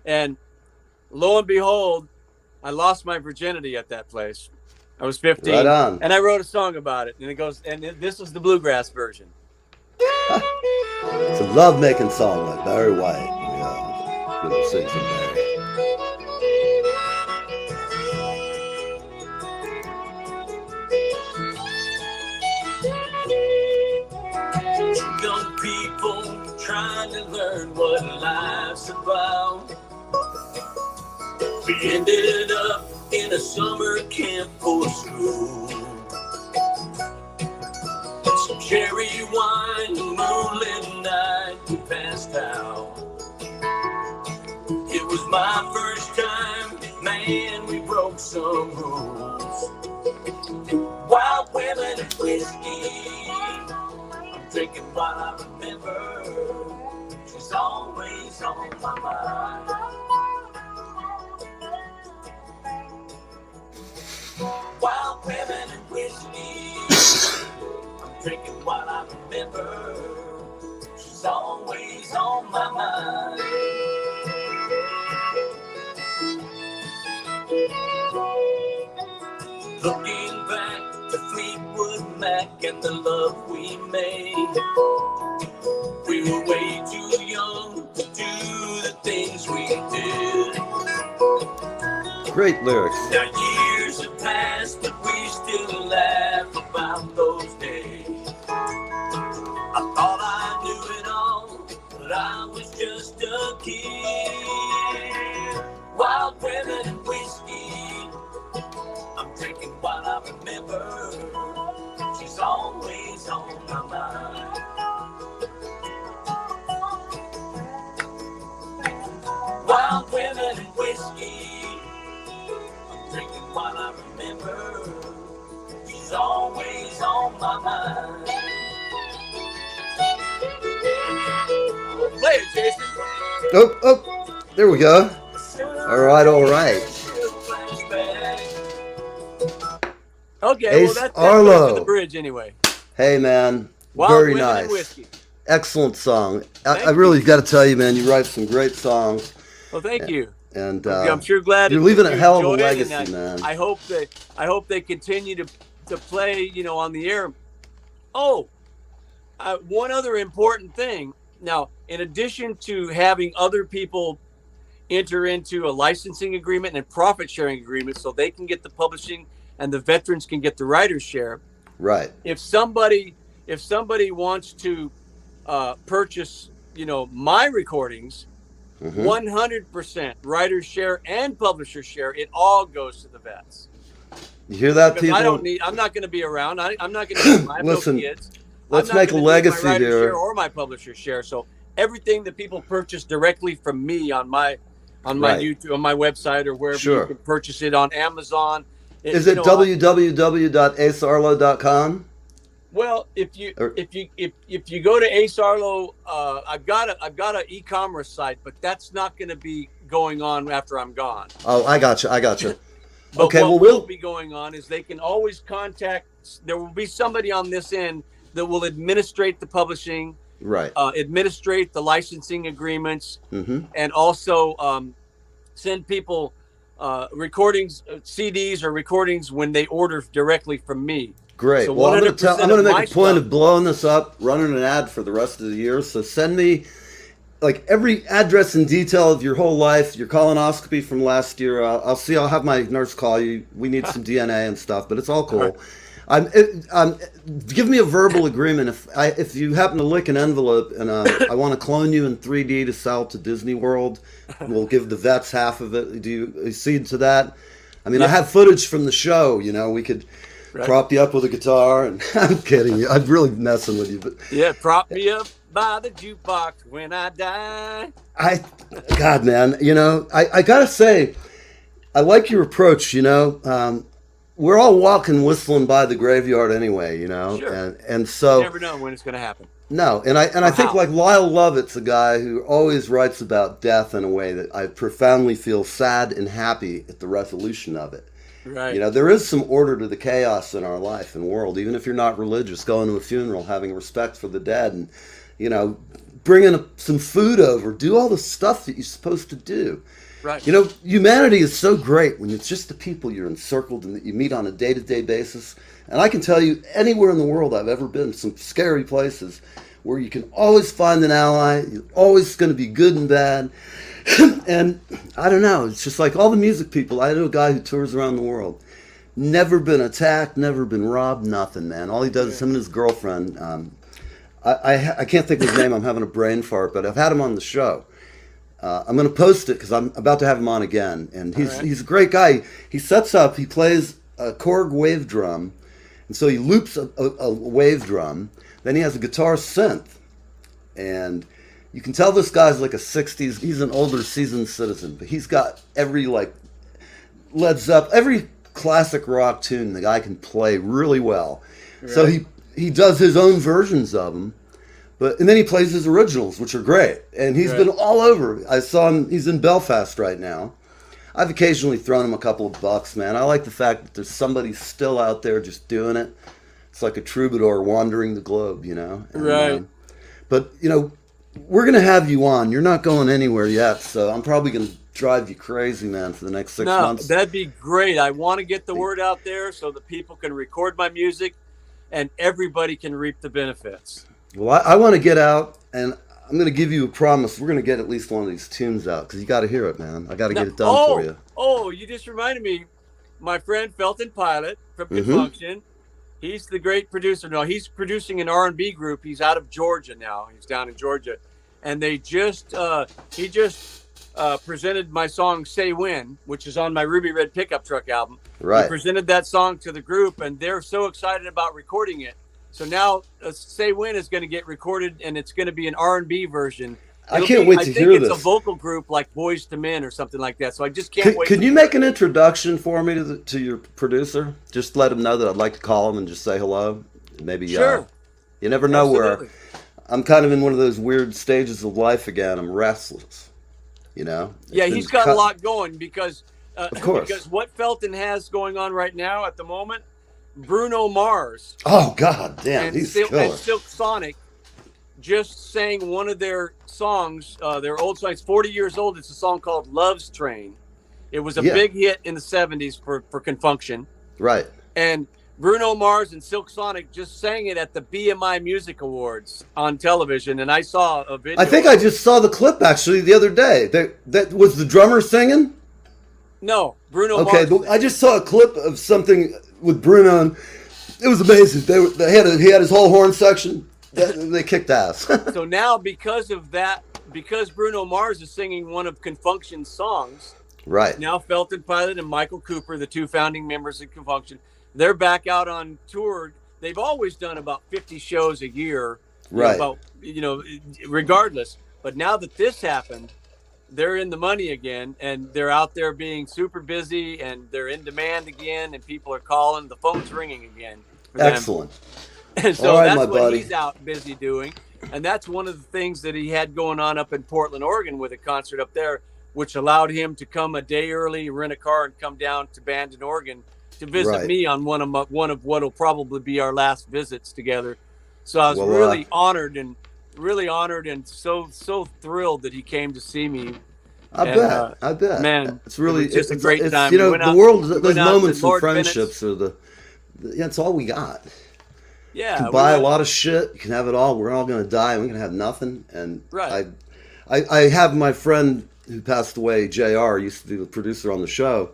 And lo and behold, I lost my virginity at that place. I was 15. Right on. And I wrote a song about it. And it goes, and this was the bluegrass version. It's a love-making song like Barry White. Yeah. Gonna sing some Barry. Young people trying to learn what life's about. We ended up in a summer camp for school. Some cherry wine, moonlit night, we passed out. It was my first time, man, we broke some rules. Wild women and whiskey, I'm drinking what I remember. She's always on my mind. Wild women and whiskey, I'm drinking what I remember. She's always on my mind. Looking back to Fleetwood Mac and the love we made. We were way too young to do the things we did. Great lyrics. Now years have passed, but we still laugh about those days. I thought I knew it all, but I was just a kid. Wild women and whiskey, I'm drinking what I remember. She's always on my mind. Wild women and whiskey, I'm drinking what I remember. She's always on my mind. Play it, Jason. Oh, there we go. All right. Okay, Ace well that's Arlo. to the bridge anyway. Hey, man. Wild Very Women and nice. Whiskey. Excellent song. I Thank really got to tell you, man, you write some great songs. Well, thank you. And I'm sure glad you're that leaving you a hell of a enjoy it, legacy, and man. I hope they continue to play, on the air. Oh, one other important thing. Now, in addition to having other people enter into a licensing agreement and profit sharing agreement so they can get the publishing and the veterans can get the writer's share. Right. If somebody wants to purchase, my recordings, 100% writer's share and publisher's share, it all goes to the vets. You hear that, Because people? I'm not going to be around. I'm not going to. I have Listen, no kids. let's make a legacy my here. Share or my publisher's share. So everything that people purchase directly from me on my YouTube, on my website, or wherever you can purchase it on Amazon. Is it www.acearlo.com? Well, if you go to Ace Arlo, I've got an e-commerce site, but that's not going to be going on after I'm gone. Oh, I got you. But okay, what we'll be going on is they can always contact. There will be somebody on this end that will administrate the publishing, right? Administrate the licensing agreements, and also send people recordings, CDs or recordings when they order directly from me. Great. So well, I'm going to make a point of blowing this up, running an ad for the rest of the year. So send me like every address and detail of your whole life, your colonoscopy from last year. I'll have my nurse call you. We need some DNA and stuff, but it's all cool. Give me a verbal agreement. If you happen to lick an envelope and I want to clone you in 3D to sell to Disney World, we'll give the vets half of it. Do you accede to that? I mean, I have footage from the show. We could prop you up with a guitar. And I'm kidding you. I'm really messing with you. But prop me up by the jukebox when I die. God, man, I gotta say, I like your approach. We're all walking, whistling by the graveyard anyway. Sure. And so you never know when it's going to happen. No, and I think like Lyle Lovett's a guy who always writes about death in a way that I profoundly feel sad and happy at the resolution of it. Right. There is some order to the chaos in our life and world, even if you're not religious, going to a funeral, having respect for the dead, and, bringing some food over, do all the stuff that you're supposed to do. Right. Humanity is so great when it's just the people you're encircled and that you meet on a day-to-day basis. And I can tell you, anywhere in the world I've ever been, some scary places where you can always find an ally, you're always going to be good and bad. And I don't know, it's just like all the music people. I know a guy who tours around the world. Never been attacked, never been robbed, nothing, man. All he does is him and his girlfriend. I can't think of his name, I'm having a brain fart, but I've had him on the show. I'm going to post it because I'm about to have him on again. And he's a great guy. He sets up, he plays a Korg wave drum. And so he loops a wave drum. Then he has a guitar synth. And you can tell this guy's like a 60s, he's an older seasoned citizen. But he's got every like Led Zeppelin, every classic rock tune the guy can play really well. Right. So he does his own versions of them. And then he plays his originals, which are great. And he's been all over. I saw him, he's in Belfast right now. I've occasionally thrown him a couple of bucks, man. I like the fact that there's somebody still out there just doing it. It's like a troubadour wandering the globe, And, right. But, we're going to have you on. You're not going anywhere yet, so I'm probably going to drive you crazy, man, for the next 6 months. That'd be great. I want to get the word out there so that people can record my music and everybody can reap the benefits. Well, I want to get out, and I'm going to give you a promise. We're going to get at least one of these tunes out, because you got to hear it, man. I got to get it done for you. Oh, you just reminded me. My friend Felton Pilot from Confunction, he's the great producer. No, he's producing an R&B group. He's out of Georgia now. He's down in Georgia. And he just presented my song Say When, which is on my Ruby Red Pickup Truck album. Right. He presented that song to the group, and they're so excited about recording it. So now Say When is going to get recorded, and it's going to be an R&B version. I can't wait to hear this. I think it's a vocal group like Boys to Men or something like that. So I just can't wait. Can you make an introduction for me to your producer? Just let him know that I'd like to call him and just say hello. Maybe. Sure. You never know. Absolutely. Where I'm kind of in one of those weird stages of life again. I'm restless. Yeah, he's got a lot going because of course. Because what Felton has going on right now at the moment, Bruno Mars. Oh God damn, he's killer. And Silk Sonic just sang one of their songs, their old song. It's 40 years old. It's a song called Love's Train. It was a big hit in the 70s for Confunction. Right. And Bruno Mars and Silk Sonic just sang it at the BMI Music Awards on television, and I saw a video. I think I just saw the clip actually the other day. That was the drummer singing? No, Bruno Okay, Mars. I just saw a clip of something with Bruno, and it was amazing. He had his whole horn section. They kicked ass. So now, because of that, because Bruno Mars is singing one of Confunction's songs, Right. now Felton Pilot and Michael Cooper, the two founding members of Confunction, they're back out on tour. They've always done about 50 shows a year, Right. Regardless. But now that this happened, they're in the money again, and they're out there being super busy, and they're in demand again, and people are calling. The phone's ringing again. For them. Excellent. And so All right, that's my what buddy. he's out busy doing. And that's one of the things that he had going on up in Portland, Oregon with a concert up there, which allowed him to come a day early, rent a car, and come down to Bandon, Oregon to visit Right. me on one of what will probably be our last visits together. So I was Well, really honored and so thrilled that he came to see me. I bet. Man, it's really it was just a great time. You We know, went the out- world, we those went out to moments in Lord friendships are it's all we got. Yeah, You can buy a lot of shit. You can have it all. We're all going to die. We're going to have nothing. And Right. I have my friend who passed away, JR, used to be the producer on the show.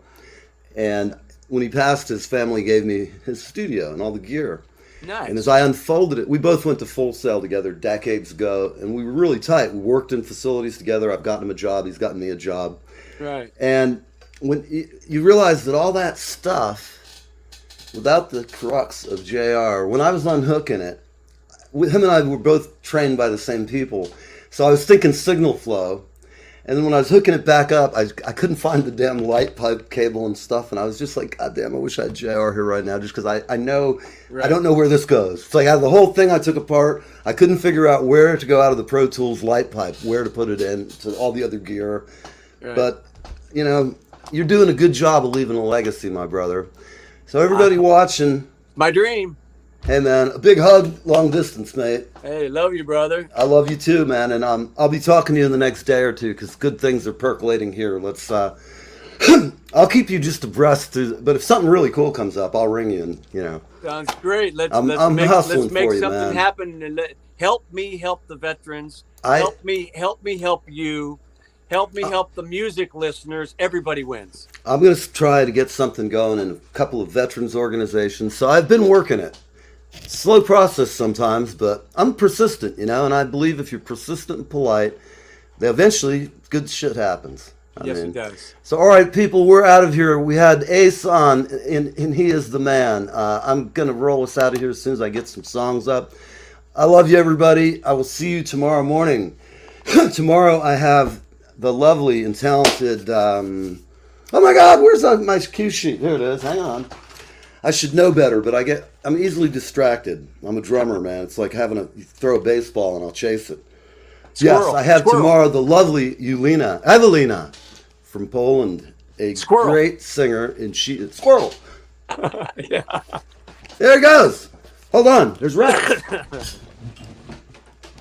And when he passed, his family gave me his studio and all the gear. Nice. And as I unfolded it, we both went to Full Sail together decades ago. And we were really tight. We worked in facilities together. I've gotten him a job. He's gotten me a job. Right. And when you realize that all that stuff, without the crux of JR, when I was unhooking it, him and I were both trained by the same people. So I was thinking signal flow. And then when I was hooking it back up, I couldn't find the damn light pipe cable and stuff. And I was just like, God damn, I wish I had JR here right now, just because I know, Right. I don't know where this goes. It's like out of the whole thing I took apart, I couldn't figure out where to go out of the Pro Tools light pipe, where to put it in, to all the other gear. Right. But, you know, you're doing a good job of leaving a legacy, my brother. So everybody watching, My dream. hey man, a big hug, long distance, mate. Hey, love you, brother. I love you too, man, and I'll be talking to you in the next day or two because good things are percolating here. Let's, I'll keep you just abreast. But if something really cool comes up, I'll ring you, and you know. Sounds great. Let's I'm make hustling for you, something man. happen. And help me help the veterans. I- help me help you. Help me help the music listeners. Everybody wins. I'm gonna try to get something going in a couple of veterans organizations. So I've been working it. Slow process sometimes, but I'm persistent, you know, and I believe if you're persistent and polite, then eventually good shit happens. Yes, it does. So, all right, people, we're out of here. We had Ace on, and he is the man. I'm going to roll us out of here as soon as I get some songs up. I love you, everybody. I will see you tomorrow morning. Tomorrow I have the lovely and talented... oh, my God, where's my cue sheet? Here it is. Hang on. I should know better, but I'm easily distracted. I'm a drummer, man. It's like you throw a baseball and I'll chase it. Squirrel. Yes, I have Squirrel. tomorrow the lovely Evelina from Poland, a Squirrel. great singer, and Squirrel. Yeah. There it goes. Hold on, there's rats.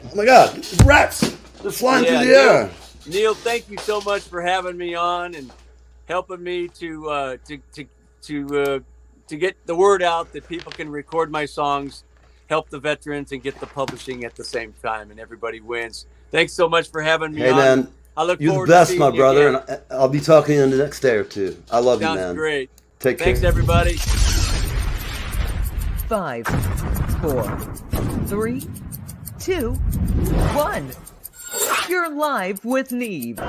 Oh my God, there's rats. They're flying through the air. Neil, thank you so much for having me on and helping me to get the word out that people can record my songs, help the veterans, and get the publishing at the same time, and everybody wins. Thanks so much for having me Hey, on. man, I look you're the forward best, to seeing my you brother, again. and I'll be talking to you in the next day or two. I love you, Sounds man. great. Take Thanks, care. everybody. 5, 4, 3, 2, 1. You're live with Neve.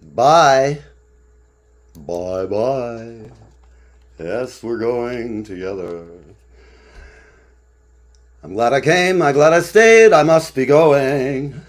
Bye. Bye-bye. Yes, we're going together. I'm glad I came, I'm glad I stayed, I must be going.